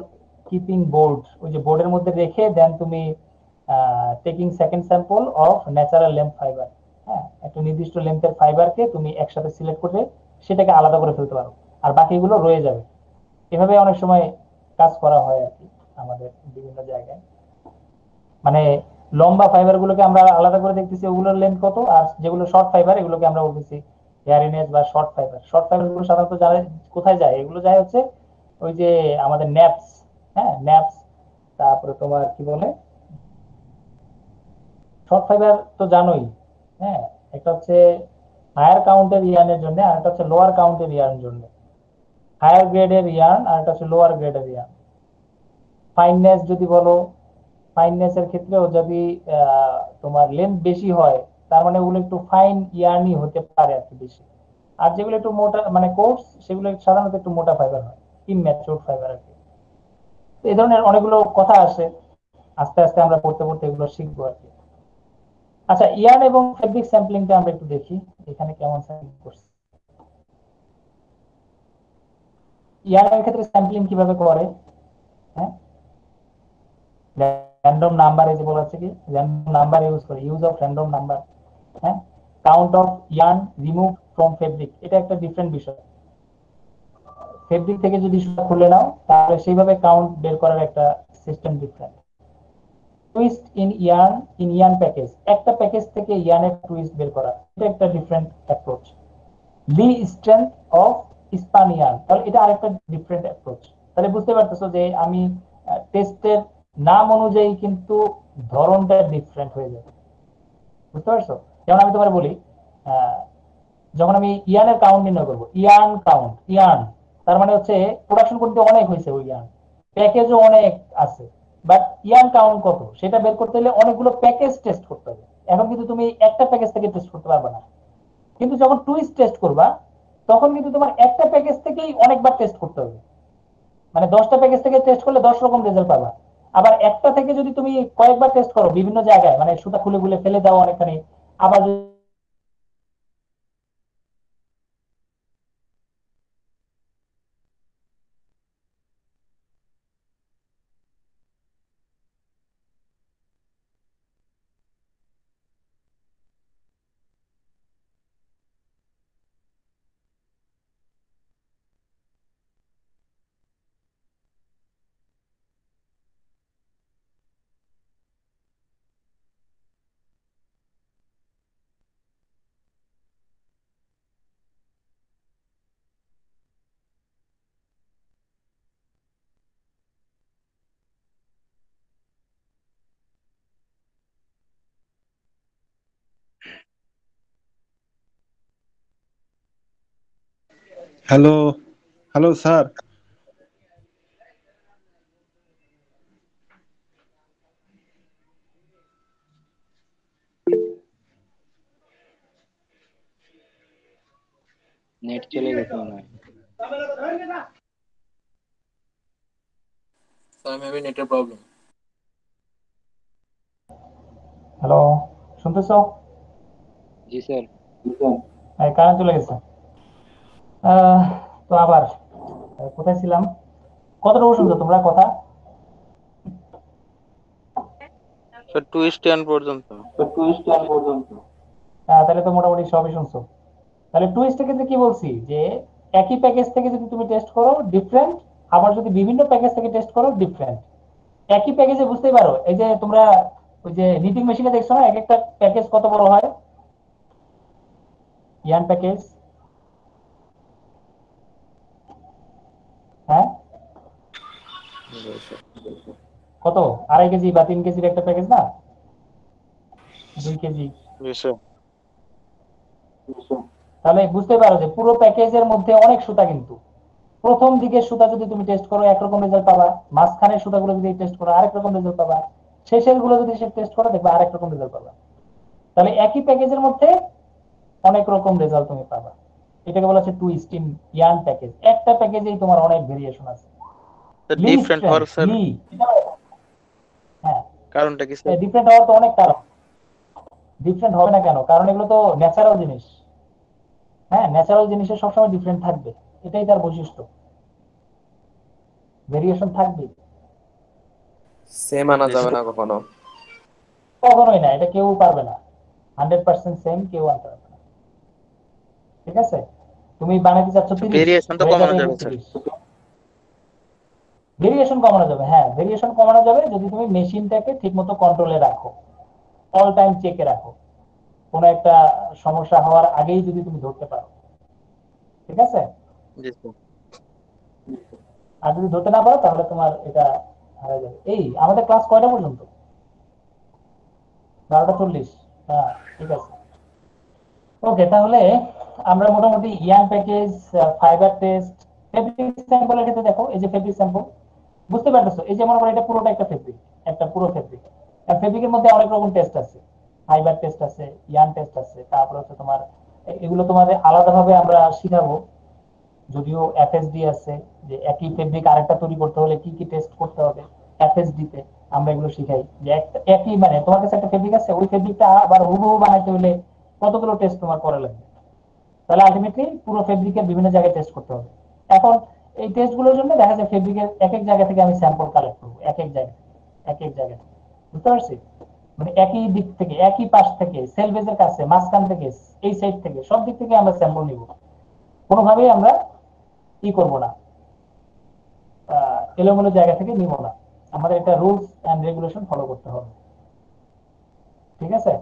কিপিং বোর্ড, ওই যে বোর্ডের মধ্যে রেখে দেন তুমি taking second sample of natural length fibre. হ্যাঁ, একটা নির্দিষ্ট লেন্থের ফাইবারকে তুমি একসাথে সিলেক্ট করে সেটাকে আলাদা করে ফেলতে পারো, আর বাকিগুলো রয়ে যাবে। এভাবে অনেক সময় কাজ করা হয় আর কি আমাদের বিভিন্ন জায়গায়। মানে লম্বা ফাইবার গুলোকে আমরা আলাদা করে দেখতেছি ওগুলোর লেন্থ কত, আর যেগুলো শর্ট ফাইবার এগুলোকে আমরা বলতেছি হেয়ারিনেস বা শর্ট ফাইবার। শর্ট ফাইবার গুলো সাধারণত যায় কোথায় যায়, এগুলো যায় হচ্ছে ওই যে আমাদের ন্যাপস। হ্যাঁ, ন্যাপস, তারপরে তোমার কি বলে শর্ট ফাইবার তো জানোই। হ্যাঁ, একটা হচ্ছে হায়ার কাউন্টের ইয়ার্নের জন্য, আর একটা হচ্ছে লোয়ার কাউন্টের ইয়ার্নের জন্য। হায়ার গ্রেডের ইয়ার্ন আর একটা হচ্ছে লোয়ার গ্রেডের ইয়ার্ন। ফাইননেস যদি বলো, ফাইননেসের ক্ষেত্রেও যদি তোমার লেন্থ বেশি হয় তার মানে ওগুলো একটু ফাইন ইয়ার্নই হতে পারে আর কি বেশি। আর যেগুলো একটু মোটা মানে কোর্স, সেগুলো সাধারণত একটু মোটা ফাইবার হয়, ইমম্যাচিউরড ফাইবার আর কি। তো এই ধরনের অনেকগুলো কথা আছে, আস্তে আস্তে আমরা পড়তে পড়তে এগুলো শিখবো আর কি। আচ্ছা, ইয়ার্ন এবং ফেব্রিক স্যাম্পলিংটা আমরা একটু দেখি এখানে কেমন স্যাম্পলিং করছে। ইয়ার্নের ক্ষেত্রে স্যাম্পলিং কিভাবে করে, হ্যাঁ, র্যান্ডম নাম্বার, এই যে বলা হচ্ছে কি র্যান্ডম নাম্বার ইউজ করে, ইউজ অফ র্যান্ডম নাম্বার। হ্যাঁ, count of yarn remove from fabric, এটা একটা ডিফারেন্ট বিষয়। ফেব্রিক থেকে যদি সুতা খুলে নাও তাহলে সেইভাবে কাউন্ট বের করার একটা system different. Twist in yarn, in yarn package, একটা প্যাকেজ থেকে ইয়ার্নের টুইস্ট বের করা, এটা একটা different approach. Lea strength of spun yarn, তাহলে এটা আরেকটা ডিফারেন্ট অ্যাপ্রোচ। তাহলে বুঝতে পারতেছো যে আমি টেস্টের নাম অনুযায়ী কিন্তু ধরনটা ডিফারেন্ট হয়ে যাবে। বুঝতে পারছো? যেমন আমি তোমার বলি, যখন আমি ইয়ার্নের কাউন্ট নির্ণয় করবো, ইয়ার্ন কাউন্ট, ইয়ার্ন তার মানে হচ্ছে প্রোডাকশন করতে অনেক হয়েছে ওই ইয়ার্ন, প্যাকেজও অনেক আছে, বাট ইয়ার্ন কাউন্ট কত সেটা বের করতে হলে অনেকগুলো প্যাকেজ টেস্ট করতে হবে। এখন কিন্তু তুমি একটা প্যাকেজ থেকে টেস্ট করতে পারবে না, কিন্তু যখন টুইস্ট টেস্ট করবা তখন কিন্তু তোমার একটা প্যাকেজ থেকেই অনেকবার টেস্ট করতে হবে। মানে 10টা প্যাকেজ থেকে টেস্ট করলে 10 রকম রেজাল্ট পাবা। আবার একটা থেকে যদি তুমি কয়েকবার টেস্ট করো বিভিন্ন জায়গায়, মানে সুতা খুলে খুলে ফেলে দাও অনেকখানি, আবার হ্যালো, হ্যালো স্যার। নেট চলে গেছে মনে হয়। স্যার মেবি নেটের প্রবলেম। হ্যালো, শুনতেছো? জি স্যার। কারেন্ট চলে গেছে। আহ, তো আবার কোথায় ছিলাম, কতটুকু শুনছো তোমরা কথা? স্যার টুইস্ট ইয়ার্ন পর্যন্ত। তাহলে তো মোটামুটি সবই শুনছো। তাহলে টুইস্টের ক্ষেত্রে কি বলছি যে একই প্যাকেজ থেকে যদি তুমি টেস্ট করো ডিফারেন্ট, আবার যদি বিভিন্ন প্যাকেজ থেকে টেস্ট করো ডিফারেন্ট। একই প্যাকেজে বুঝতেই পারো, এই যে তোমরা ওই যে নিটিং মেশিনে দেখছো না, এক একটা প্যাকেজ কত বড় হয়, ইয়ান প্যাকেজ, হ্যাঁ কত, 2.5 কেজি বা 3 কেজির একটা প্যাকেজ না, 2 কেজি। জি স্যার। তাহলে বুঝতে পারো যে পুরো প্যাকেজের মধ্যে অনেক সুতা, কিন্তু প্রথম দিকের সুতা যদি তুমি টেস্ট করো একরকম রেজাল্ট পাবা, মাঝখানের সুতাগুলো যদি টেস্ট করো আরেক রকম রেজাল্ট পাবা, শেষের গুলো যদি টেস্ট করো দেখবে আরেক রকম রেজাল্ট পাবা। তাহলে একই প্যাকেজের মধ্যে অনেক রকম রেজাল্ট তুমি পাবা। এটাকে বলা হচ্ছে টু স্টিম ইয়ান প্যাকেজ। একটা প্যাকেজেই তোমার অনেক ভেরিয়েশন আছে। লি ডিফারেন্ট হওয়ার স্ট্রেংথ, স্যার লি, হ্যাঁ কারণটা কি স্যার? ডিফারেন্ট হওয়ার তো অনেক কারণ। ডিফারেন্ট হবে না কেন? কারণ এগুলো তো ন্যাচারাল জিনিস। হ্যাঁ, ন্যাচারাল জিনিসের সবসময় ডিফারেন্ট থাকবে, এটাই তার বৈশিষ্ট্য, ভেরিয়েশন থাকবে, সেম আনা যাবে না কখনো। কখনোই না, এটা কেউ পারবে না 100% সেম কেউ আনতে পারবে না। ঠিক আছে, তুমি বানাতে চাচ্ছ 30, ভেরিয়েশন তো হয়ে কমানো যাবে যাবে স্যার। 30। ভেরিয়েশন কমানো যাবে, হ্যাঁ ভেরিয়েশন কমানো যাবে যদি তুমি মেশিনটাকে ঠিকমতো কন্ট্রোলে রাখো, অল টাইম চেকে রাখো, কোনো একটা সমস্যা হওয়ার আগেই যদি তুমি ধরতে পারো। ঠিক আছে, জি স্যার। আর যদি ধরতে না পারো তাহলে তোমার এটা হারা যাবে। এই আমাদের ক্লাস কয়টা পর্যন্ত? 12:40। হ্যাঁ ঠিক আছে, ওকে। তাহলে আমরা মোটামুটি ইয়ান প্যাকেজ, ফাইবার টেস্ট, ফেব্রিক স্যাম্পলের ক্ষেত্রে দেখো, এই যে ফেব্রিক স্যাম্পল, বুঝতে পারতেছো, এই যে মনে করো এটা পুরোটা একটা ফেব্রিক, একটা পুরো ফেব্রিক। আর ফেব্রিকের মধ্যে অনেক রকম টেস্ট আছে, ফাইবার টেস্ট আছে, ইয়ান টেস্ট আছে, তারপরে হচ্ছে তোমার এগুলো তোমাদের আলাদাভাবে আমরা শিখাবো, যদিও এফএসডি আছে, যে একই ফেব্রিক আরেকটা তৈরি করতে হলে কি কি টেস্ট করতে হবে, এফএসডি তে আমরা এগুলো শিখাই, যে একই মানে তোমার কাছে একটা ফেব্রিক আছে, ওই ফেব্রিকটা আবার হুবহু বানাইতে হলে কতগুলো টেস্ট তোমার করা লাগবে। তাহলে আলটিমেটলি পুরো ফেব্রিকের বিভিন্ন জায়গায় টেস্ট করতে হবে। এখন এই টেস্ট গুলোর জন্য দেখা যায় ফেব্রিকের এক এক জায়গা থেকে আমি স্যাম্পল কালেক্ট করবো, এক এক জায়গা থেকে, এক এক জায়গা থেকে, বুঝতে পারছি? মানে একই দিক থেকে, একই পাশ থেকে, সেলভেজের কাছে, মাঝখান থেকে, এই সাইড থেকে, সব দিক থেকে আমরা স্যাম্পল নিব, কোনোভাবেই আমরা কি করব না, এলোমেলো জায়গা থেকে নিব না। আমাদের একটা রুলস এন্ড রেগুলেশন ফলো করতে হবে। ঠিক আছে,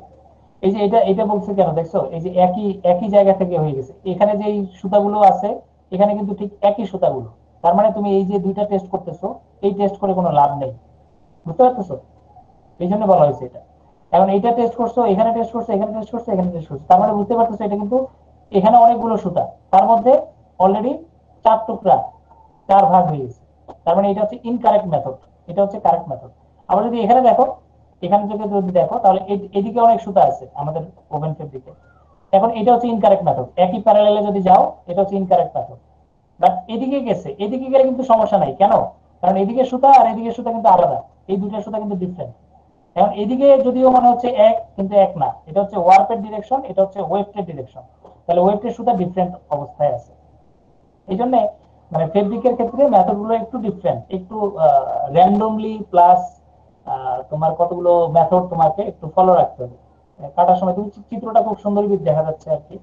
এই যে এটা এটা বলছে কেন দেখছো, এই যে একই একই জায়গা থেকে হয়ে গেছে, এখানে যে সুতাগুলো আছে এখানে কিন্তু ঠিক একই সুতাগুলো, তার মানে তুমি এই যে দুইটা টেস্ট করতেছো, এই টেস্ট করে কোনো লাভ নেই, বুঝতে পারতেছো? এই জন্য বলা হয়েছে এটা। এখন এইটা টেস্ট করছো, এখানে টেস্ট করছো, এখানে টেস্ট করছো, এখানে টেস্ট করছো, তার মানে বুঝতে পারতেছো এটা কিন্তু এখানে অনেকগুলো সুতা, তার মধ্যে অলরেডি 4 টুকরা, 4 ভাগ হয়ে গেছে। তার মানে এটা হচ্ছে ইনকারেক্ট মেথড, এটা হচ্ছে কারেক্ট মেথড। আবার যদি এখানে দেখো, এখানে যদি দেখো তাহলে এদিকে অনেক সুতা আছে আমাদের ওভেন ফেব্রিকে, এখন এটা হচ্ছে ইনকারেক্ট মেথড। একই প্যারালালে যদি যাও এটা হচ্ছে ইনকারেক্ট মেথড। বাট এদিকে গেছে, এদিকে গেলে কিন্তু সমস্যা নাই, কেন? কারণ এদিকে সুতা আর এদিকে সুতা কিন্তু আলাদা, এই দুটো সুতা কিন্তু ডিফারেন্ট। এখন এদিকে যদিও মনে হচ্ছে এক, কিন্তু এক না, এটা হচ্ছে ওয়ার্পের ডিরেকশন, এটা হচ্ছে ওয়েফটের ডিরেকশন, তাহলে ওয়েফটের সুতা ডিফারেন্ট অবস্থায় আছে। এই জন্য মানে ফেব্রিকের ক্ষেত্রে মেথড গুলো একটু ডিফারেন্ট, একটু র্যান্ডমলি প্লাস তোমার কতগুলো মেথড তোমাকে একটু ফলো রাখতে হবে কাটার সময়। তুমি চিত্রটা খুব সুন্দর দেখা যাচ্ছে আর কি,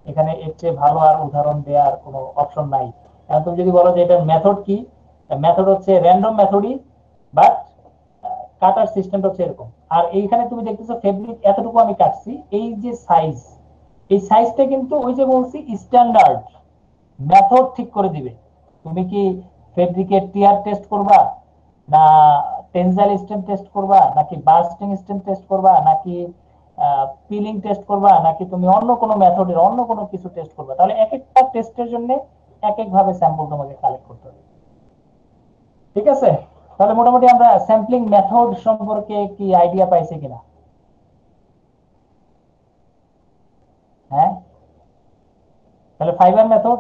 এখানে এর চেয়ে ভালো আর উদাহরণ দেওয়ার কোনো অপশন নাই। এখন তুমি যদি বলো যে এটা মেথড কি, মেথড হচ্ছে র্যান্ডম মেথডই, বাট কাটার সিস্টেমটা হচ্ছে এরকম। আর এইখানে তুমি দেখতেছো ফেব্রিক এতটুকু আমি কাটছি, এই যে সাইজ, এই সাইজটা কিন্তু ওই যে বলছি স্ট্যান্ডার্ড মেথড ঠিক করে দিবে। তুমি কি ফেব্রিকের টিয়ার টেস্ট করবা, না টেনজাইল স্ট্রেন্থ টেস্ট করবা, নাকি বার্স্টিং স্ট্রেন্থ টেস্ট করবা, নাকি পিলিং টেস্ট করবা, নাকি তুমি অন্য কোনো মেথডের অন্য কোনো কিছু টেস্ট করবা, তাহলে এক একটা টেস্টের জন্য এক এক ভাবে স্যাম্পল তোমাকে কালেক্ট করতে হবে। ঠিক আছে, তাহলে মোটামুটি আমরা স্যাম্পলিং মেথড সম্পর্কে কি আইডিয়া পাইছি কিনা? হ্যাঁ, তাহলে ফাইবার মেথড,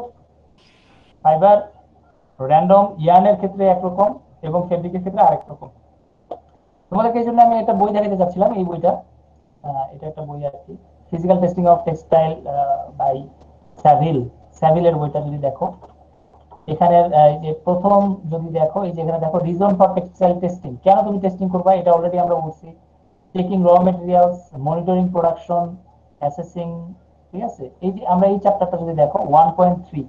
ফাইবার র্যান্ডম ইয়ার্নের ক্ষেত্রে একরকম এবং ফেব্রিকের ক্ষেত্রে আরেক রকম। তোমাদেরকে এই জন্য আমি একটা বই দেখাতে যাচ্ছিলাম, এই বইটা, এটা একটা বই আর কি, physical testing of textile by Saville, স্যাভিলের বইটা যদি দেখো, এখানে যে প্রথম যদি দেখো, এই যে এখানে দেখো রিজন ফর টেক্সটাইল টেস্টিং, কেন তুমি টেস্টিং করবা এটা অলরেডি আমরা বলছি। Checking raw materials, monitoring production, assessing. ঠিক আছে, এই যে আমরা এই চ্যাপ্টারটা যদি দেখো 1.3,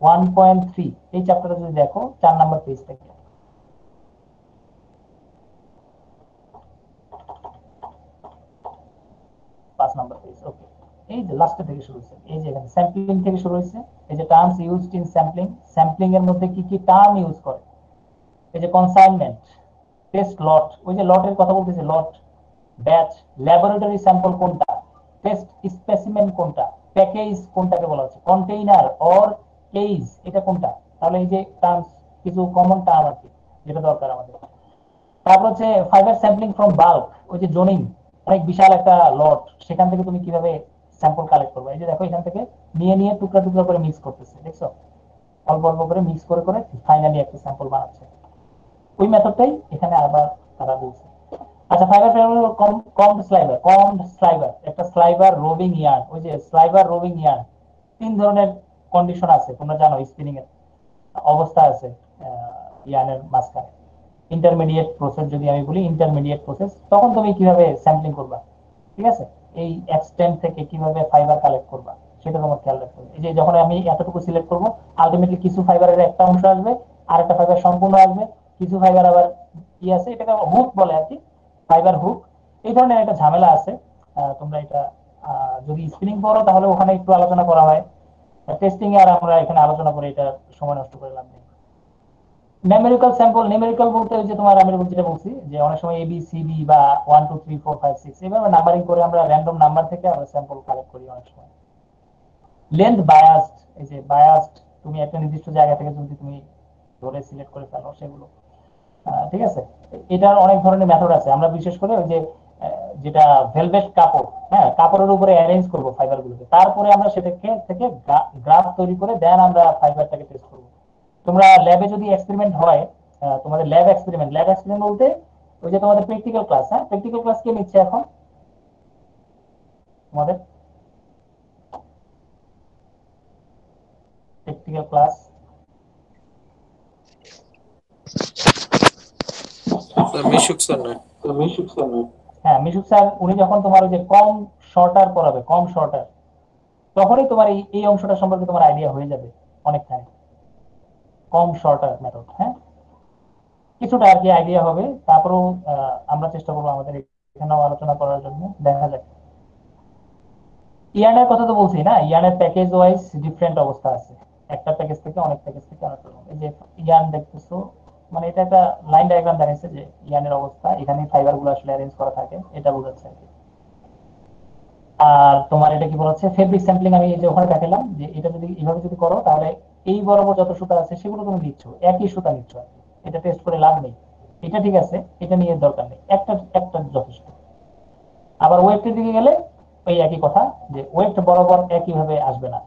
1.3 এই চ্যাপ্টারটা যদি দেখো 4 নাম্বার পেজ থেকে, 5 নাম্বার পেজ। ওকে, এই যে লাস্ট থেকে শুরু হচ্ছে, এই যে এখানে স্যাম্পলিং থেকে শুরু হচ্ছে। এই যে terms used in sampling, sampling এর মধ্যে কি কি টার্ম ইউজ করে, এই যে কনসাইনমেন্ট, টেস্ট লট, ওই যে লটের কথা বলতেছে, লট, ব্যাচ, ল্যাবরেটরি স্যাম্পল কোনটা, টেস্ট স্পেসিমেন কোনটা, প্যাকেজ কোনটাকে বলা হচ্ছে, কন্টেইনার অর কেজ এটা কোনটা। তাহলে এই যে টার্মস কিছু কমন টার্ম আছে যেটা দরকার আমাদের। তারপর হচ্ছে ফাইবার স্যাম্পলিং ফ্রম বাল্ক, ওই যে জোনিং, অনেক বিশাল একটা লট, সেখান থেকে তুমি কিভাবে স্যাম্পল কালেক্ট করবে। এই যে দেখো এখান থেকে নিয়ে নিয়ে টুকরা টুকরা করে মিক্স করতেছে, দেখছো, অল্প অল্প করে মিক্স করে করে ফাইনালি একটা স্যাম্পল বানাচ্ছে। ওই মেথডটাই এখানে আবার তারা বলছে। আচ্ছা, ফাইবার কমড স্লাইভার, একটা স্লাইভার রোভিং ইয়ার্ন, ওই যে স্লাইভার রোভিং ইয়ার্ন, 3 ধরনের কন্ডিশন আছে তোমরা জানো, স্পিনিং এর অবস্থা আছে ইয়ার্নের মাঝখানে। ইন্টারমিডিয়েট প্রসেস যদি আমি বলি, ইন্টারমিডিয়েট প্রসেস, তখন তুমি কিভাবে স্যাম্পলিং করবা, ঠিক আছে, এই এক্সটেন্ট থেকে কিভাবে ফাইবার কালেক্ট করবা সেটা তোমার খেয়াল রাখতে হবে। এই যে যখন আমি এতটুকু সিলেক্ট করব, আলটিমেটলি কিছু ফাইবারের একটা অংশ আসবে, আর একটা ফাইবার সম্পূর্ণ আসবে, কিছু ফাইবার আবার কি আছে, এটাকে হুক বলে আর কি, ফাইবার হুক। এই ধরনের একটা ঝামেলা আছে। তোমরা এটা যদি স্পিনিং করো তাহলে ওখানে একটু আলোচনা করা হয়, টেস্টিং এ আর আমরা এখানে আলোচনা করে এটা সময় নষ্ট করে লাভ নেই। নিউমেরিক্যাল স্যাম্পল, নিউমেরিক্যাল বলতে ওই যে তোমার আমি যেটা বলছি যে অনেক সময় এ বি সি ডি বা 1 2 3 4 5 6 এইভাবে নাম্বারিং করে আমরা র্যান্ডম নাম্বার থেকে আমরা স্যাম্পল কালেক্ট করি অনেক সময়। লেন্থ বায়াসড, এই যে বায়াসড, তুমি একটা নির্দিষ্ট জায়গা থেকে যদি তুমি ধরে সিলেক্ট করে ফেলো সেগুলো, ঠিক আছে। এটার অনেক ধরনের মেথড আছে। আমরা বিশেষ করে ওই যে যেটা ভেলভেট কাপড়, হ্যাঁ, কাপড়ের উপরে অ্যারেঞ্জ করব ফাইবার গুলোকে, তারপরে আমরা সেটাকে থেকে গ্রাফ তৈরি করে দেন আমরা ফাইবারটাকে টেস্ট করব। তোমরা ল্যাবে যদি এক্সপেরিমেন্ট হয়, তোমাদের ল্যাব এক্সপেরিমেন্ট বলতে ওই যে তোমাদের প্র্যাকটিক্যাল ক্লাস, হ্যাঁ, প্র্যাকটিক্যাল ক্লাস কে নিচ্ছে এখন তোমাদের প্র্যাকটিক্যাল ক্লাস? মিশুক স্যার নয়। হ্যাঁ, মিশুক স্যার উনি যখন তোমার ওই যে কম শর্টার পড়াবে, কম শর্টার, তখনই তোমার এই অংশটা সম্পর্কে তোমার আইডিয়া হয়ে যাবে অনেকখানি, কম শর্টার মেথড, হ্যাঁ, কিছুটা আর কি আইডিয়া হবে। তারপরেও আমরা চেষ্টা করবো আমাদের এখানেও আলোচনা করার জন্য, দেখা যাক। ইয়ানের কথা তো বলছি না, ইয়ানের প্যাকেজ ওয়াইজ ডিফারেন্ট অবস্থা আছে, একটা প্যাকেজ থেকে অনেক প্যাকেজ থেকে অনেক রকম। এই যে ইয়ান দেখতেছো, মানে এটা একটা লাইন ডায়াগ্রাম দেখাচ্ছে যে ইয়ানের অবস্থা, এখানে ফাইবার গুলো আসলে অ্যারেঞ্জ করা থাকে, এটা বোঝাচ্ছে আর কি। আর তোমার এটা কি বলা হচ্ছে ফেব্রিক স্যাম্পলিং, আমি এই যে ওখানে দেখালাম যে এটা যদি এইভাবে যদি করো তাহলে এই বরাবর যত সুতা আছে সেগুলো তুমি নিচ্ছ, একই সুতা নিচ্ছ, এটা টেস্ট করে লাভ নেই। এটা ঠিক আছে, এটা নিয়ে দরকার নেই, একটা একটা যথেষ্ট। আবার ওয়েটের দিকে গেলে ওই একই কথা, যে ওয়েট বরাবর একই ভাবে আসবে না,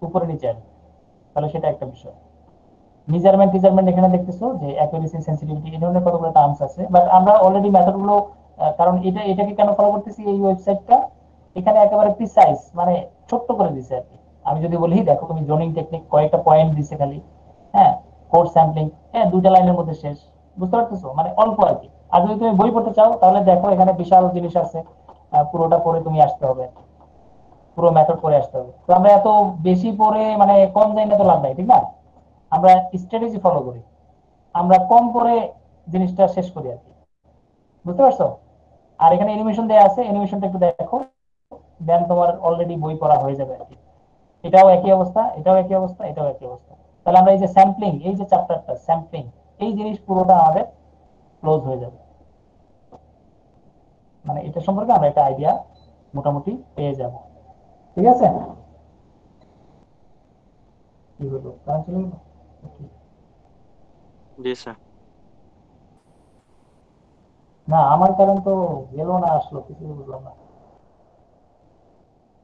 উপরে নিচে আসবে, তাহলে সেটা একটা বিষয়। মেজারমেন্ট এখানে দেখতেছো যে অ্যাকুরেসি, সেনসিটিভিটি, এই ধরনের কতগুলো টার্মস আছে, বাট আমরা অলরেডি মেথড গুলো, কারণ এটাকে কেন ফলো করতেছি, এই ওয়েবসাইটটা এখানে একেবারে প্রিসাইজ, মানে ছোট্ট করে দিছে আর কি। আমি যদি বলি দেখো তুমি জোনিং টেকনিক কয়েকটা পয়েন্ট দিছে খালি, হ্যাঁ, কোড স্যাম্পলিং, হ্যাঁ, 2টা লাইনের মধ্যে শেষ, বুঝতে পারতেছো, মানে অল্প আর কি। আর যদি তুমি বই পড়তে চাও তাহলে দেখো এখানে বিশাল জিনিস আছে, পুরোটা পড়ে তুমি আসতে হবে, পুরো মেথড পড়ে আসতে হবে। তো আমরা এত বেশি পড়ে মানে কম যাই না তো লাভ নাই, ঠিক না? আমরা স্ট্র্যাটেজি ফলো করি, আমরা কম করে জিনিসটা শেষ করি আর কি, বুঝতে পারছো? আর এখানে অ্যানিমেশন দেয়া আছে, অ্যানিমেশনটা একটু দেখো, দেন তোমার অলরেডি বই পড়া হয়ে যাবে আর কি। এটাও একই অবস্থা, এটাও একই অবস্থা, এটাও একই অবস্থা। তাহলে আমরা এই যে স্যাম্পলিং, এই যে চ্যাপ্টারটা স্যাম্পলিং, এই জিনিস পুরোটা আমাদের ক্লোজ হয়ে যাবে, মানে এটা সম্পর্কে আমরা একটা আইডিয়া মোটামুটি পেয়ে যাব, ঠিক আছে? কি হলো, কারেন্ট চলে গেল? জি স্যার। না, আমার কারেন্ট তো গেল না, আসলো কিছু বুঝলাম না।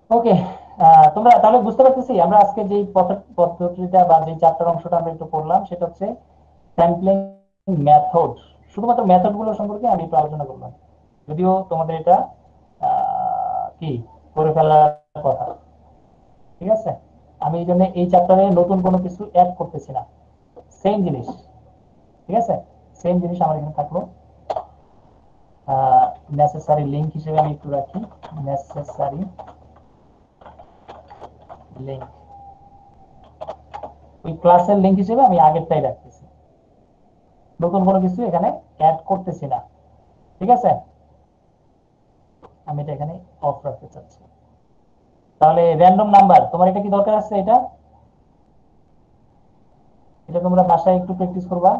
ওকে, তোমরা তাহলে বুঝতে পারতেছি আমরা আজকে যে পদ্ধতিটা বা যে চ্যাপ্টার অংশটা আমরা একটু পড়লাম সেটা হচ্ছে স্যাম্পলিং মেথড। শুধুমাত্র মেথড গুলো সম্পর্কে আমি একটু আলোচনা করলাম, যদিও তোমাদের এটা কি করে ফেলার কথা, ঠিক আছে। আমি এই জন্য এই চ্যাপ্টারে নতুন কোনো কিছু অ্যাড করতেছি না, সেম জিনিস, ঠিক আছে, সেম জিনিস আমার এখানে থাকলো। নেসেসারি লিংক হিসেবে আমি একটু রাখি, নেসেসারি লিংক। ওই ক্লাসের লিঙ্ক হিসেবে আমি আগেরটাই রাখতেছি, নতুন কোনো কিছু এখানে অ্যাড করতেছি না। ঠিক আছে, আমি এটা এখানে অফ রাখতে চাচ্ছি। তাহলে র্যান্ডম নাম্বার, তোমার এটা কি দরকার আছে? এটা এটা তোমরা বাসায় একটু প্র্যাকটিস করবা।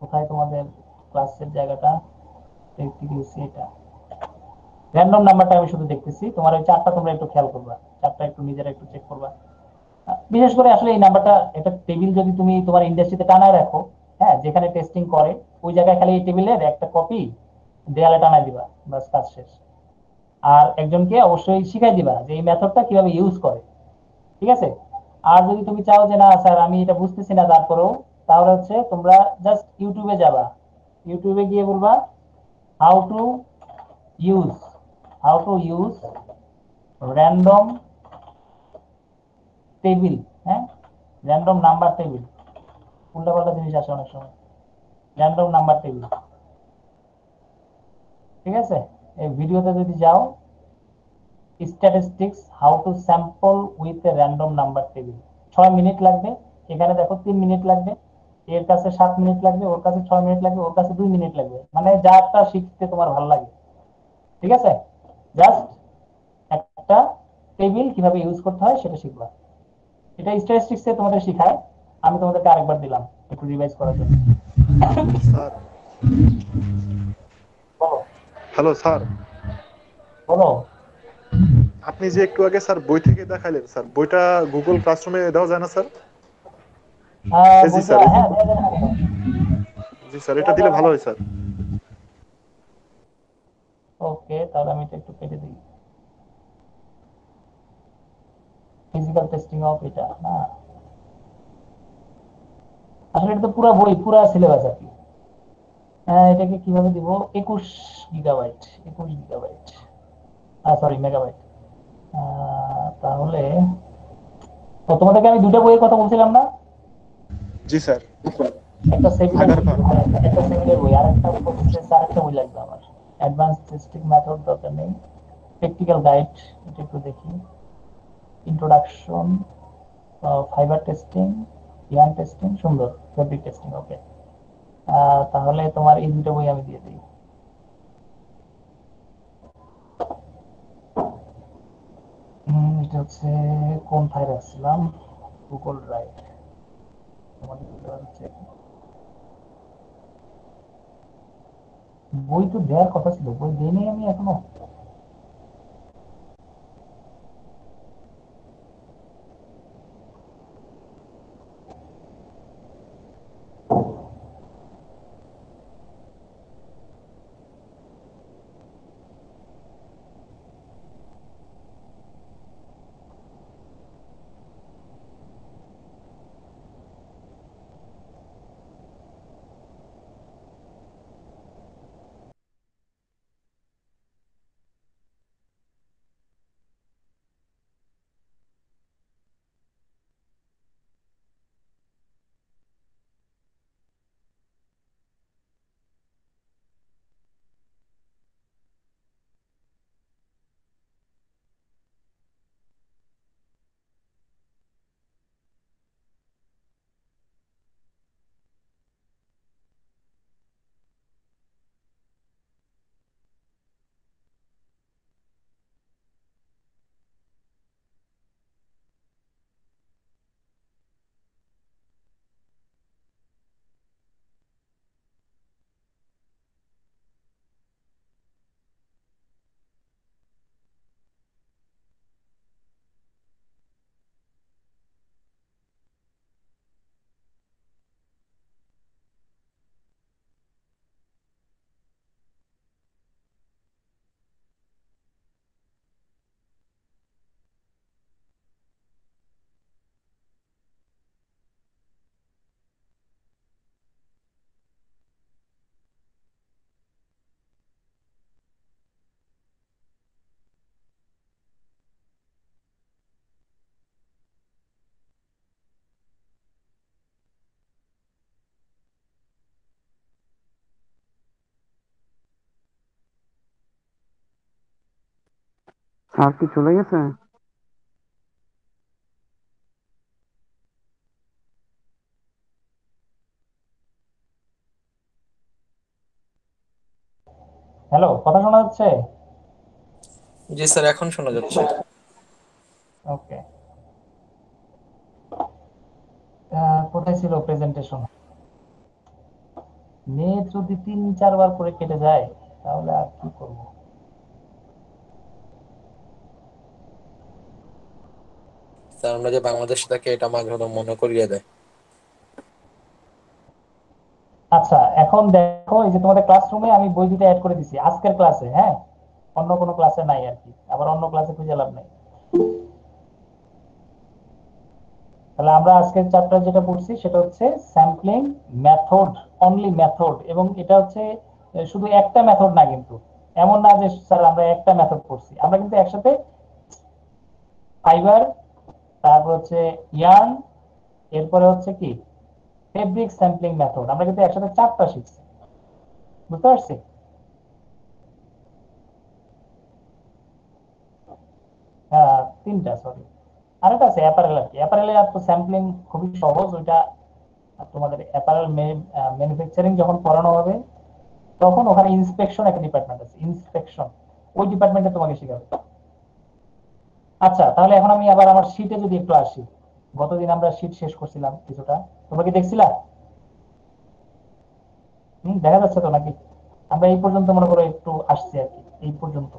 কোথায় তোমাদের ক্লাসের জায়গাটা? এটা র্যান্ডম নাম্বারটা আমি শুধু দেখতেছি, তোমার ওই চারটা তোমরা একটু খেয়াল করবা, চারটা একটু নিজেরা একটু চেক করবা। বিশেষ করে আসলে এই নাম্বারটা, এটা টেবিল যদি তুমি তোমার ইন্ডাস্ট্রিতে টানায় রাখো, হ্যাঁ, যেখানে টেস্টিং করে ওই জায়গায় খালি এই টেবিলের একটা কপি দেয়ালে টানায় দিবা, বাস কাজ শেষ। আর একজনকে অবশ্যই শিখাই দিবা যে এই মেথডটা কিভাবে ইউজ করে। ঠিক আছে, আর যদি তুমি চাও যে না স্যার আমি এটা বুঝতেছি না তারপরেও, তাহলে হচ্ছে তোমরা জাস্ট ইউটিউবে যাবা, ইউটিউবে গিয়ে বলবা how to use how to use random table, হ্যাঁ, র্যান্ডম নাম্বার টেবিল, উল্টাপাল্টা জিনিস আসে অনেক সময়, র্যান্ডম নাম্বার টেবিল। ঠিক আছে, এই ভিডিওতে যদি যাও statistics how to sample with a random number table, 6 minute লাগবে। এখানে দেখো 3 মিনিট লাগবে, এর কাছে 7 মিনিট লাগবে, ওর কাছে 6 মিনিট লাগবে, ওর কাছে 2 মিনিট লাগবে, মানে যারটা শিখতে তোমার ভালো লাগে। ঠিক আছে, জাস্ট একটা টেবিল কিভাবে ইউজ করতে হয় সেটা শিখবা। এটা স্ট্যাটিস্টিক্সে তোমাদের শিখায়, আমি তোমাদেরকে আরেকবার দিলাম একটু রিভাইজ করার জন্য। স্যার, বলো হ্যালো স্যার, বলো। আপনি যে একটু আগে স্যার বই থেকে দেখাইলেন স্যার, বইটা গুগল ক্লাসরুমে দেওয়া যায় না স্যার? জি বইটা স্যার, হ্যাঁ দেওয়া যাবে না কেন? জি স্যার, এটা দেওয়া দিলে যাবে ভালো না। হয় স্যার। ওকে, তাহলে আমি এটা একটু কেটে দিই। ফিজিক্যাল টেস্টিং অফ এটা না, আসলে এটা তো পুরো বই, পুরো সিলেবাস আর কি। এটাকে কিভাবে দিব? 21 গিগাবাইট, 21 গিগাবাইট, সরি মেগাবাইট। তাহলে তো তোমাদেরকে আমি দুটো বইয়ের কথা বলছিলাম না, জি স্যার। একটা সেভিলের বই, আগারকার। একটা সেভিলের বই, আর একটা প্রসেস, আর একটা বই লাগবে আমার। অ্যাডভান্স টেস্টিং মেথড দরকার নেই, প্র্যাকটিক্যাল গাইড, এটা একটু দেখি। ইন্ট্রোডাকশন, ফাইবার টেস্টিং, ইয়ান টেস্টিং, সুন্দর, ফেব্রিক টেস্টিং, ওকে। তাহলে তোমার এই দুটো বই আমি দিয়ে দিই। এটা হচ্ছে কোন ফাইল রাখছিলাম, গুগল ড্রাইভ, তোমাদের হচ্ছে বই তো দেওয়ার কথা ছিল, বই দিইনি আমি এখনো। স্যার কি চলে গেছে? হ্যালো, কথা শোনা যাচ্ছে? জি স্যার, এখন শোনা যাচ্ছে। ওকে, কোথায় ছিল প্রেজেন্টেশন? নেট যদি 3-4 বার করে কেটে যায় তাহলে আর কি করব? স্যার আমরা যে বাংলাদেশ থেকে এটা মাঝে মধ্যে মনে করিয়ে দেয়। আচ্ছা, এখন দেখো এই যে তোমাদের ক্লাসরুমে আমি বই দুটো অ্যাড করে দিছি আজকের ক্লাসে, হ্যাঁ, অন্য কোনো ক্লাসে নাই আর কি, আবার অন্য ক্লাসে খুঁজে লাভ নাই। তাহলে আমরা আজকের চ্যাপ্টার যেটা পড়ছি সেটা হচ্ছে স্যাম্পলিং মেথড, অনলি মেথড, এবং এটা হচ্ছে শুধু একটা মেথড না, কিন্তু এমন না যে স্যার আমরা একটা মেথড পড়ছি, আমরা কিন্তু একসাথে ফাইবার, তারপর হচ্ছে ইয়ার্ন, এরপরে হচ্ছে কি ফেব্রিক স্যাম্পলিং মেথড, আমরা কিন্তু একসাথে 4টা শিখছি, বুঝতে পারছি? হ্যাঁ, 3টা, সরি, আরেকটা আছে অ্যাপারেল আর কি। অ্যাপারেলে আর তো স্যাম্পলিং খুবই সহজ ওইটা। তোমাদের অ্যাপারেল ম্যানুফ্যাকচারিং যখন পড়ানো হবে তখন ওখানে ইন্সপেকশন একটা ডিপার্টমেন্ট আছে, ইন্সপেকশন, ওই ডিপার্টমেন্টে তোমাকে শেখাবে। আচ্ছা, তাহলে এখন আমি আবার আমার শীটে যদি একটু আসি, গতদিন আমরা শীট শেষ করছিলাম কিছুটা, তোমরা কি দেখছিলা? দেখা যাচ্ছে তো নাকি? আমরা এই পর্যন্ত মনে করো একটু আসছি আর কি, এই পর্যন্ত,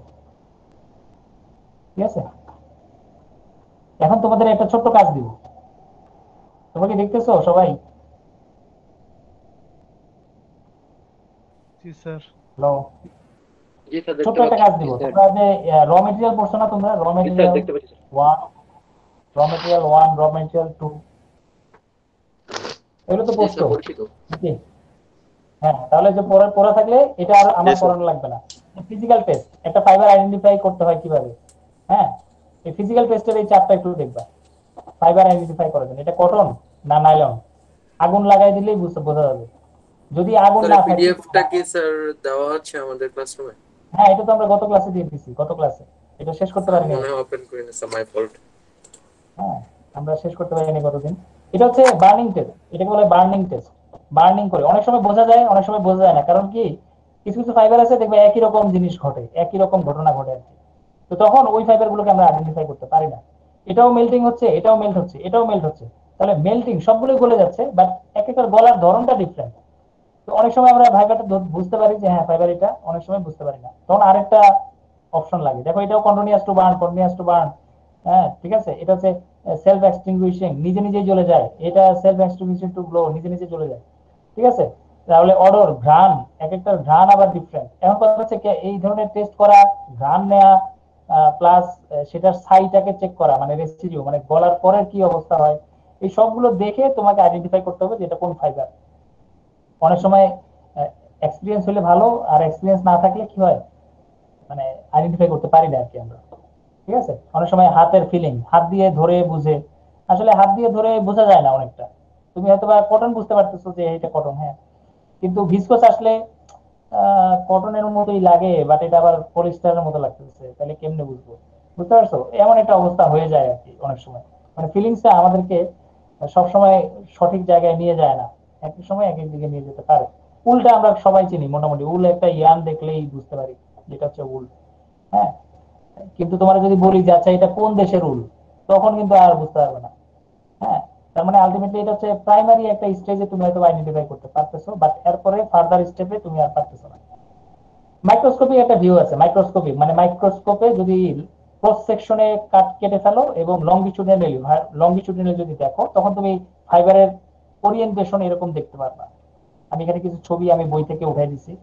ঠিক আছে? এখন তোমাদের একটা ছোট্ট কাজ দিব, তোমরা কি দেখতেছো সবাই? জি স্যার। হ্যালো, জি স্যার, ছোট্ট দেখতে একটা পাচ্ছি। কাজ জি দিব। স্যার। তোমরা যে র মেটেরিয়াল পড়ছো না, তোমরা র জি স্যার, মেটেরিয়াল দেখতে পাচ্ছি স্যার। 1, র মেটেরিয়াল 1, র মেটেরিয়াল 2, এগুলো তো জি পড়ছো স্যার, পরিচিত। নাকি? হ্যাঁ, তাহলে যে পড়া থাকলে এটা আর জি আমার স্যার। পড়ানো লাগবে না। ফিজিক্যাল টেস্ট, একটা ফাইবার আইডেন্টিফাই করতে হয় কিভাবে, হ্যাঁ, এই ফিজিক্যাল টেস্টের এই চারটা একটু দেখবা। ফাইবার আইডেন্টিফাই করার জন্য এটা কটন না নাইলন, আগুন লাগাই দিলেই বোঝা যাবে। যদি আগুন স্যার না এই থাকে, পিডিএফটা কি স্যার দেওয়া আছে আমাদের ক্লাসরুমে? হ্যাঁ, এটা তো আমরা গত ক্লাসে দিয়ে দিছি, গত ক্লাসে এটা শেষ করতে স্যার পারিনি। মনে হয় ওপেন করিনি স্যার, মাই ফল্ট। হ্যাঁ, আমরা শেষ করতে পারিনি গতদিন। এটা হচ্ছে বার্নিং টেস্ট, এটাকে বলে বার্নিং টেস্ট। বার্নিং করে অনেক সময় বোঝা যায়, অনেক সময় বোঝা যায় না, কারণ কি কিছু কিছু ফাইবার আছে দেখবে একই রকম জিনিস ঘটে, একই রকম ঘটনা ঘটে আর কি। তো তখন ওই ফাইবার গুলোকে আমরা আইডেন্টিফাই করতে পারি না। এটাও মেল্টিং হচ্ছে, এটাও মেল্ট হচ্ছে, এটাও মেল্ট হচ্ছে, তাহলে মেল্টিং সবগুলোই গলে যাচ্ছে, বাট এক একটা গলার ধরনটা ডিফারেন্ট। তো অনেক সময় আমরা ফাইবারটা বুঝতে পারি যে হ্যাঁ ফাইবার এটা, অনেক সময় বুঝতে পারি না, তখন আরেকটা অপশন লাগে। দেখো এটাও continuous to burn, continuous to burn, হ্যাঁ ঠিক আছে। এটা হচ্ছে সেলফ এক্সটিংগুইশিং, নিজে নিজেই জ্বলে যায়। এটা সেলফ এক্সটিংগুইশিং টু গ্লো, নিজে নিজে জ্বলে যায়, ঠিক আছে। তাহলে অডর, ঘ্রাণ, এক একটা ঘ্রাণ আবার ডিফারেন্ট। এখন কথা হচ্ছে এই ধরনের টেস্ট করা, ঘ্রাণ নেওয়া, প্লাস সেটার সাইটাকে চেক করা, মানে রেসিডিউ, মানে গলার পরের কি অবস্থা হয়, এই সবগুলো দেখে তোমাকে আইডেন্টিফাই করতে হবে যে এটা কোন ফাইবার। অনেক সময় এক্সপিরিয়েন্স হলে ভালো, আর এক্সপিরিয়েন্স না থাকলে কি হয়, মানে আইডেন্টিফাই করতে পারি না আর কি আমরা, ঠিক আছে। অনেক সময় হাতের ফিলিং, হাত দিয়ে ধরে বুঝে, আসলে হাত দিয়ে ধরে বোঝা যায় না অনেকটা। তুমি হয়তো বা কটন বুঝতে পারতেছো যে এটা কটন, হ্যাঁ, কিন্তু ভিসকস আসলে কটনের মতোই লাগে, বাট এটা আবার পলিস্টারের মতো লাগতেছে, তাহলে কেমনে বুঝবো? বুঝতে পারছো, এমন একটা অবস্থা হয়ে যায় আর কি অনেক সময়। মানে ফিলিংসটা আমাদেরকে সবসময় সঠিক জায়গায় নিয়ে যায় না, এক এক সময় এক এক দিকে নিয়ে যেতে পারে। উলটা আমরা সবাই চিনি মোটামুটি, উল একটা ইয়ান দেখলেই বুঝতে পারি যেটা হচ্ছে উল, হ্যাঁ। কিন্তু তোমার যদি বলি যে আচ্ছা এটা কোন দেশের উল, তখন কিন্তু আর বুঝতে পারবে না, হ্যাঁ। তার মানে আলটিমেটলি এটা হচ্ছে প্রাইমারি একটা স্টেজে তুমি হয়তো আইডেন্টিফাই করতে পারতেছো, বাট এরপরে ফার্দার স্টেপে তুমি আর পারতেছো না। মাইক্রোস্কোপি একটা ভিউ আছে, মাইক্রোস্কোপি মানে মাইক্রোস্কোপে যদি ক্রস সেকশনে কাট কেটে ফেলো এবং লংগিটিউডিনালি যদি দেখো, তখন তুমি ফাইবারের ওরিয়েন্টেশন এরকম দেখতে পারবা। আমি এখানে কিছু ছবি আমি বই থেকে উঠাই দিছি,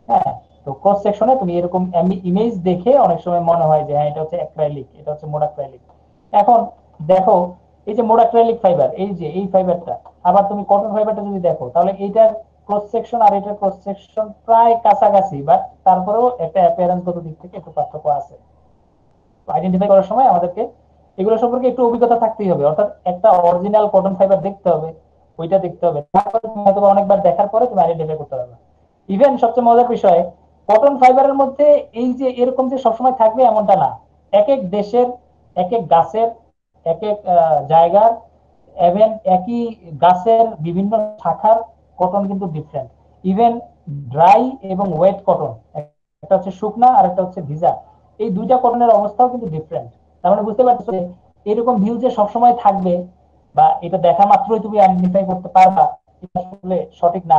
হ্যাঁ। তো ক্রস সেকশনে তুমি এরকম ইমেজ দেখে অনেক সময় মনে হয় যে হ্যাঁ এটা হচ্ছে অ্যাক্রাইলিক, এটা হচ্ছে মোডাক্রাইলিক। এখন দেখো এই যে মোডাক্রাইলিক ফাইবার, এই যে এই ফাইবারটা, আবার তুমি কটন ফাইবারটা যদি দেখো, তাহলে এইটার ক্রস সেকশন আর এটার ক্রস সেকশন প্রায় কাছাকাছি, বাট তারপরেও একটা অ্যাপিয়ারেন্সগত দিক থেকে একটু পার্থক্য আছে। আইডেন্টিফাই করার সময় আমাদেরকে এগুলো সম্পর্কে একটু অভিজ্ঞতা থাকতেই হবে, অর্থাৎ একটা অরিজিনাল কটন ফাইবার দেখতে হবে, ওইটা দেখতে হবে, তারপরে তুমি হয়তো অনেকবার দেখার পরে তুমি আইডেন্টিফাই করতে পারবে। ইভেন সবচেয়ে মজার বিষয়, কটন ফাইবারের মধ্যে এই যে এরকম যে সবসময় থাকবে এমনটা না। এক এক দেশের, এক এক গাছের, এক এক জায়গার, ইভেন একই গাছের বিভিন্ন শাখার কটন কিন্তু ডিফারেন্ট। ইভেন ড্রাই এবং ওয়েট কটন একটা হচ্ছে শুকনা আর একটা হচ্ছে ভিজা। এই দুইটা কটনের অবস্থাও কিন্তু ডিফারেন্ট। তার মানে বুঝতে পারছো যে এরকম ভিউ যে সবসময় থাকবে বা এটা দেখা মাত্রই তুমি আইডেন্টিফাই করতে পারবা, এটা আসলে সঠিক না।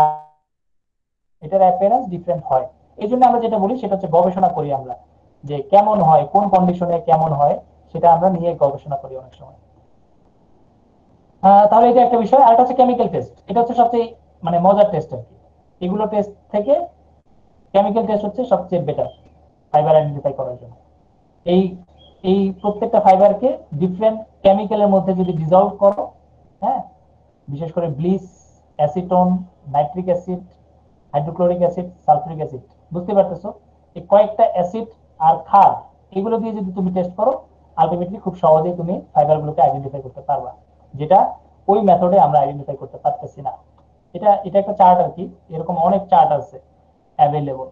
এটার অ্যাপিয়ারেন্স ডিফারেন্ট হয়। এই জন্য আমরা যেটা বলি সেটা হচ্ছে গবেষণা করি আমরা, যে কেমন হয়, কোন কন্ডিশনে কেমন হয়, সেটা আমরা নিয়ে গবেষণা করি অনেক সময়। তাহলে এটা একটা বিষয়। আর একটা হচ্ছে কেমিক্যাল টেস্ট। এটা হচ্ছে সবচেয়ে মানে মজার টেস্ট আর কি। এগুলো টেস্ট থেকে কেমিক্যাল টেস্ট হচ্ছে সবচেয়ে বেটার ফাইবার আইডেন্টিফাই করার জন্য। এই এই প্রত্যেকটা ফাইবারকে ডিফারেন্ট কেমিক্যালের মধ্যে যদি ডিজলভ করো, হ্যাঁ, বিশেষ করে bleach, acetone, nitric acid, hydrochloric acid, sulphuric acid, বুঝতে পারতেছো? এই কয়েকটা অ্যাসিড আর ক্ষার, এগুলো দিয়ে যদি তুমি টেস্ট করো, আলটিমেটলি খুব সহজেই তুমি ফাইবার গুলোকে আইডেন্টিফাই করতে পারবা, যেটা ওই মেথডে আমরা আইডেন্টিফাই করতে পারতেছি না। এটা এটা একটা চার্ট আর কি। এরকম অনেক চার্ট আছে অ্যাভেলেবল।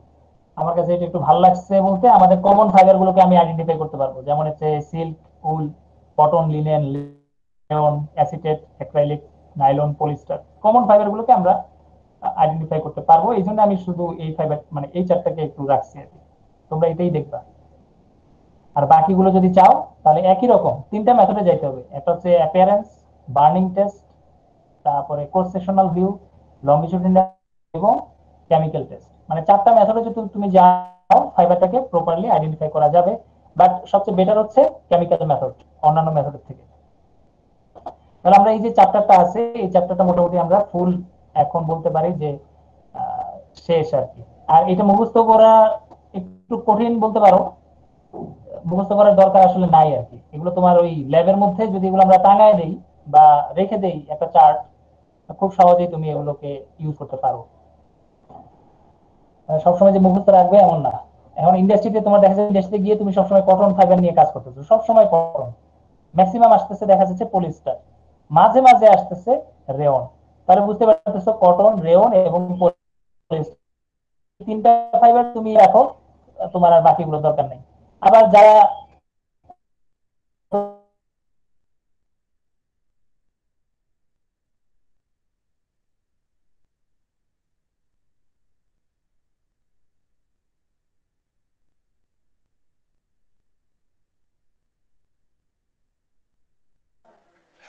আমার কাছে এটা একটু ভালো লাগছে বলতে, আমাদের কমন ফাইবার গুলোকে আমি আইডেন্টিফাই করতে পারবো, যেমন হচ্ছে silk, wool, cotton, linen, rayon, acetate, acrylic, nylon, polyester, common fibre গুলোকে আমরা আইডেন্টিফাই করতে পারবো। এই জন্য আমি শুধু এই ফাইবার মানে এই চারটাকে একটু রাখছি আর কি। তোমরা এটাই দেখবা। আর বাকিগুলো যদি চাও তাহলে একই রকম তিনটা মেথডে যাইতে হবে। একটা হচ্ছে অ্যাপিয়ারেন্স, বার্নিং টেস্ট, তারপরে ক্রস সেকশনাল ভিউ, লংগিটিউডিনাল এবং কেমিক্যাল টেস্ট। মানে চারটা মেথডে যদি তুমি যাও, ফাইবারটাকে প্রপারলি আইডেন্টিফাই করা যাবে। বাট সবচেয়ে বেটার হচ্ছে কেমিক্যাল মেথড অন্যান্য মেথডের থেকে। তাহলে আমরা এই যে চ্যাপ্টারটা আছে, এই চ্যাপ্টারটা মোটামুটি আমরা ফুল এখন বলতে পারি যে শেষ আর কি। আর এটা মুখস্থ করা একটু কঠিন বলতে পারো, মুখস্থ করার দরকার আসলে নাই আর কি। এগুলো তোমার ওই ল্যাবের মধ্যে যদি এগুলো আমরা টাঙায় দেই বা রেখে দেই একটা চার্ট, খুব সহজেই তুমি এগুলোকে ইউজ করতে পারো। সবসময় যে মুখস্থ রাখবে এমন না। এখন ইন্ডাস্ট্রিতে তোমার দেখা যাচ্ছে, ইন্ডাস্ট্রিতে গিয়ে তুমি সবসময় কটন ফাইবার নিয়ে কাজ করতেছো, সবসময় কটন। ম্যাক্সিমাম আসতেছে দেখা যাচ্ছে পলিস্টার, মাঝে মাঝে আসতেছে রেয়ন। তাহলে বুঝতে পারতেছো কটন, রেয়ন এবং পলিস্টার, তিনটা ফাইবার তুমি রাখো, তোমার আর বাকিগুলো দরকার নেই। আবার যারা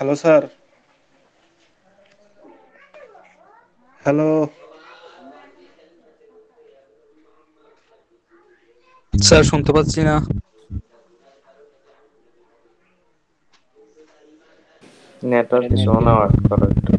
হ্যালো স্যার। হ্যালো। স্যার শুনতে পাচ্ছি না। নেটওয়ার্ক ইস্যু না ওয়ার্ক করো একটু।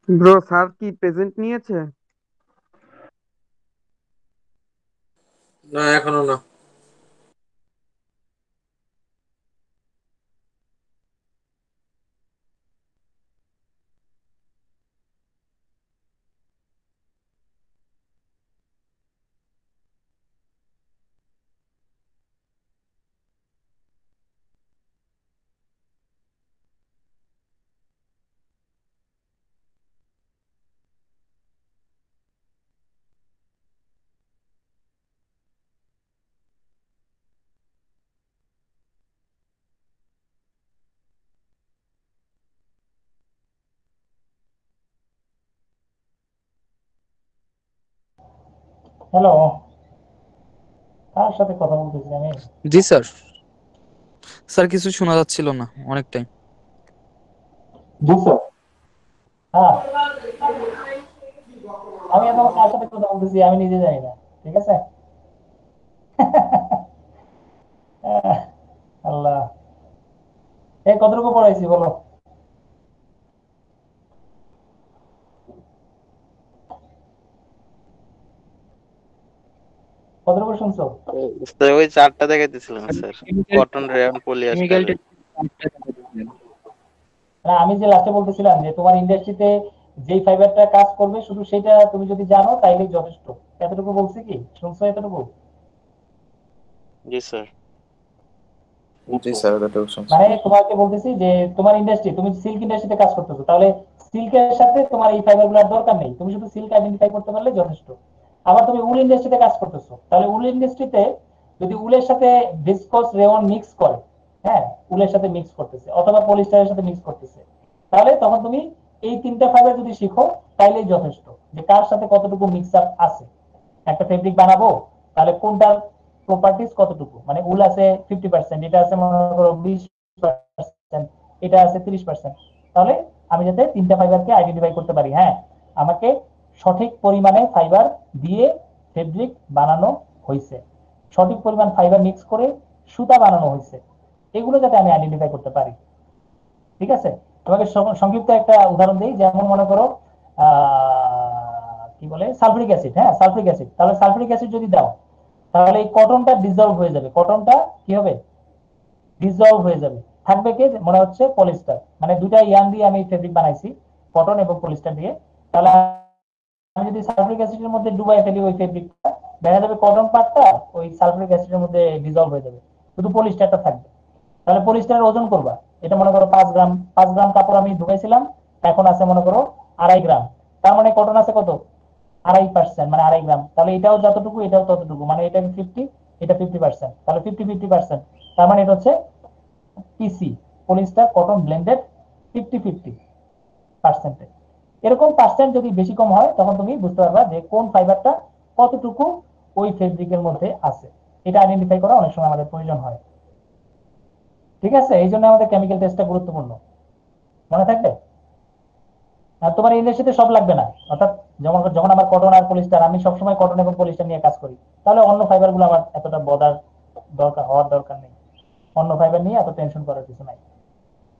ব্রো, স্যার কি প্রেজেন্ট নিয়েছে? না, এখনো না। হ্যালো, কার সাথে কথা বলতেছি আমি? জি স্যার। স্যার কিছু শোনা যাচ্ছিল না অনেক টাইম। জি স্যার। হ্যাঁ, আমি এখন কার সাথে কথা বলতেছি আমি নিজে জানি না। ঠিক আছে। আহ, আল্লাহ, এই কতটুকু পড়াইছি বলো? কতটুকু শুনছো? স্যার ওই চারটা দেখাইতেছিলেন স্যার, কটন, রেয়ন, কেমিক্যাল পলিয়েস্টারের। না, আমি যে লাস্টে বলতেছিলাম যে তোমার ইন্ডাস্ট্রিতে যেই ফাইবারটা কাজ করবে শুধু সেটা তুমি যদি জানো তাইলেই যথেষ্ট। এতটুকু বলছি, কি শুনছো এতটুকু? জি স্যার। জি স্যার, এতটুকু শুনছি। মানে তোমাকে বলতেছি যে তোমার ইন্ডাস্ট্রি, তুমি সিল্ক ইন্ডাস্ট্রিতে কাজ করতেছো, তাহলে সিল্কের সাথে তোমার এই ফাইবার গুলোর দরকার নেই, তুমি শুধু সিল্ক আইডেন্টিফাই করতে পারলে যথেষ্ট। আবার তুমি উল ইন্ডাস্ট্রিতে কাজ করতেছো, তাহলে উল ইন্ডাস্ট্রিতে যদি উলের সাথে ভিসকস রেয়ন মিক্স করে, হ্যাঁ উলের সাথে মিক্স করতেছে অথবা পলিস্টারের সাথে মিক্স করতেছে, তাহলে তখন তুমি এই তিনটা ফাইবার যদি শিখো তাইলেই যথেষ্ট, যে কার সাথে কতটুকু মিক্স আপ আছে। একটা ফেব্রিক বানাবো, তাহলে কোনটার প্রপার্টিজ কতটুকু, মানে উল আছে 50%, এটা আছে মনে করো 20%, এটা আছে 30%, তাহলে আমি যাতে তিনটা ফাইবারকে আইডেন্টিফাই করতে পারি, হ্যাঁ আমাকে সঠিক পরিমাণে ফাইবার দিয়ে ফেব্রিক বানানো হয়েছে, সঠিক পরিমাণ ফাইবার মিক্স করে সুতা বানানো হয়েছে, এগুলো যাতে আমি আইডেন্টিফাই করতে পারি। ঠিক আছে, তোমাকে সংক্ষিপ্ত একটা উদাহরণ দিই, যেমন মনে করো কি বলে সালফিউরিক অ্যাসিড, হ্যাঁ সালফিউরিক অ্যাসিড, তাহলে সালফিউরিক অ্যাসিড যদি দাও তাহলে এই কটনটা ডিসলভ হয়ে যাবে, কটনটা কি হবে, ডিসলভ হয়ে যাবে, থাকবে কি মনে হচ্ছে পলিস্টার, মানে দুটা ইয়ান দিয়ে আমি ফেব্রিক বানাইছি, কটন এবং পলিস্টার দিয়ে, তাহলে আমি যদি সালফিউরিক অ্যাসিডের মধ্যে ডুবাই ফেলি ওই ফেব্রিকটা, দেখা যাবে কটন পার্টটা ওই সালফিউরিক অ্যাসিডের মধ্যে ডিসলভ হয়ে যাবে, শুধু পলিস্টারটা থাকবে। তাহলে পলিস্টারের ওজন করবা, এটা মনে করো 5 গ্রাম, 5 গ্রাম কাপড় আমি ঢুকাইছিলাম, এখন আছে মনে করো 2.5 গ্রাম, তার মানে কটন আছে কত, 2.5%, মানে 2.5 গ্রাম, তাহলে এটাও যতটুকু এটাও ততটুকু, মানে এটা 50, এটা 50%, তাহলে 50-50%, তার মানে এটা হচ্ছে পিসি, পলিস্টার কটন ব্লেন্ডেড 50-50%। এরকম পার্সেন্ট যদি বেশি কম হয় তখন তুমি বুঝতে পারবা যে কোন ফাইবারটা কতটুকু ওই ফেব্রিকের মধ্যে আছে, এটা আইডেন্টিফাই করা অনেক সময় আমাদের প্রয়োজন হয়। ঠিক আছে, এই জন্য আমাদের কেমিক্যাল টেস্টটা গুরুত্বপূর্ণ, মনে থাকবে। আর তোমার ইন্ডাস্ট্রিতে সব লাগবে না, অর্থাৎ যেমন যখন আমার কটন আর পলিস্টার, আমি সবসময় কটন এবং পলিস্টার নিয়ে কাজ করি, তাহলে অন্য ফাইবার গুলো আমার এতটা বদার হওয়ার দরকার নেই, অন্য ফাইবার নিয়ে এত টেনশন করার কিছু নাই।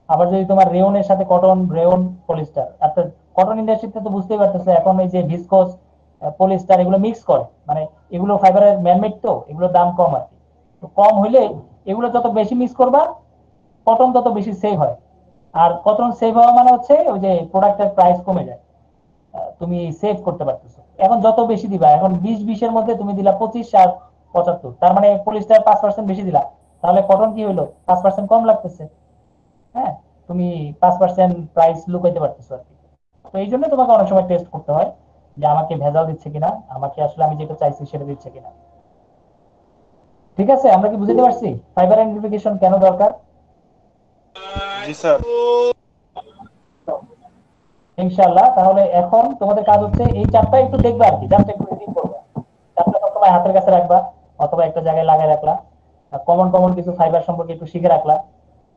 আবার যদি তোমার রেয়নের সাথে কটন, রেয়ন, পলিস্টার, অর্থাৎ কটন ইন্ডাস্ট্রিতে তো বুঝতেই পারতেছে এখন এই যে ভিসকস পলিস্টার এগুলো মিক্স করে, মানে এগুলো ফাইবারের ম্যানমেড, তো এগুলোর দাম কম আর কি, তো কম হইলে এগুলো যত বেশি মিক্স করবা কটন তত বেশি সেভ হয়, আর কটন সেভ হওয়া মানে হচ্ছে ওই যে প্রোডাক্টের প্রাইস কমে যায়, তুমি সেভ করতে পারতেছো। এখন যত বেশি দিবা, এখন 20-20 এর মধ্যে তুমি দিলা 25 আর 75, তার মানে পলিস্টার 5% বেশি দিলা, তাহলে কটন কি হইলো 5% কম লাগতেছে, হ্যাঁ তুমি 5% প্রাইস লুকাইতে পারতেছো আর কি। তো এই জন্য তোমাকে অনেক সময় টেস্ট করতে হয় যে আমাকে ভেজাল দিচ্ছে কিনা, আমাকে আসলে আমি যেটা চাইছি সেটা দিচ্ছে কিনা। ঠিক আছে, আমরা কি বুঝতে পারছি ফাইবার আইডেন্টিফিকেশন কেন দরকার? জি স্যার। ইনশাআল্লাহ, তাহলে এখন তোমাদের কাজ হচ্ছে এই চারটা একটু দেখবা আর কি, জাস্ট একটু রিডিং করবা, চারটা সবসময় হাতের কাছে রাখবা অথবা একটা জায়গায় লাগাই রাখলা, কমন কমন কিছু ফাইবার সম্পর্কে একটু শিখে রাখলা,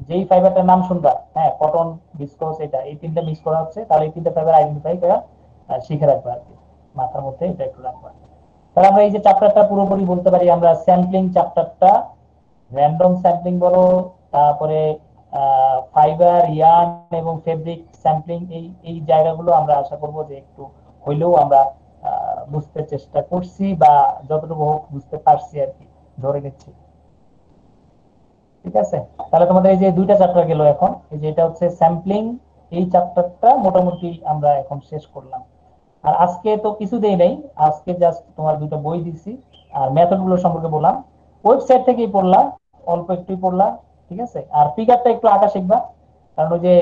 যেই ফাইবারটার নাম শুনবা, হ্যাঁ কটন, ভিসকস, এটা এই তিনটা মিক্স করা হচ্ছে, তাহলে এই তিনটা ফাইবার আইডেন্টিফাই করা শিখে রাখবা আর কি, মাথার মধ্যে এটা একটু রাখবা। তাহলে আমরা এই যে চ্যাপ্টারটা পুরোপুরি বলতে পারি আমরা স্যাম্পলিং চ্যাপ্টারটা, র্যান্ডম স্যাম্পলিং বলো, তারপরে ফাইবার, ইয়ার্ন এবং ফেব্রিক স্যাম্পলিং, এই এই জায়গাগুলো আমরা আশা করব যে একটু হইলেও আমরা বুঝতে চেষ্টা করছি বা যতটুকু হোক বুঝতে পারছি আর কি, ধরে নিচ্ছি। ঠিক আছে, তাহলে তোমাদের এই যে দুইটা চ্যাপ্টার গেল, এখন এই যে এটা হচ্ছে স্যাম্পলিং, এই চ্যাপ্টারটা মোটামুটি আমরা এখন শেষ করলাম। আর আজকে তো কিছু দেই নাই, আজকে জাস্ট তোমার দুটো বই দিছি আর মেথড গুলো সম্পর্কে বললাম, ওয়েবসাইট থেকেই পড়লা, অল্প একটুই পড়লা। ঠিক আছে, আর ফিগারটা একটু আঁকা শিখবা, কারণ ওই যে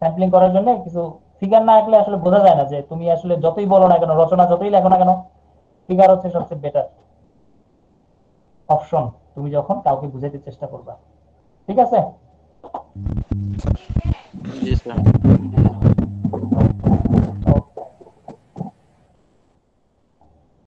স্যাম্পলিং করার জন্য কিছু ফিগার না আঁকলে আসলে বোঝা যায় না, যে তুমি আসলে যতই বলো না কেন, রচনা যতই লেখো না কেন, ফিগার হচ্ছে সবচেয়ে বেটার অপশন তুমি যখন কাউকে বুঝাইতে চেষ্টা করবা। ঠিক আছে। জি স্যার।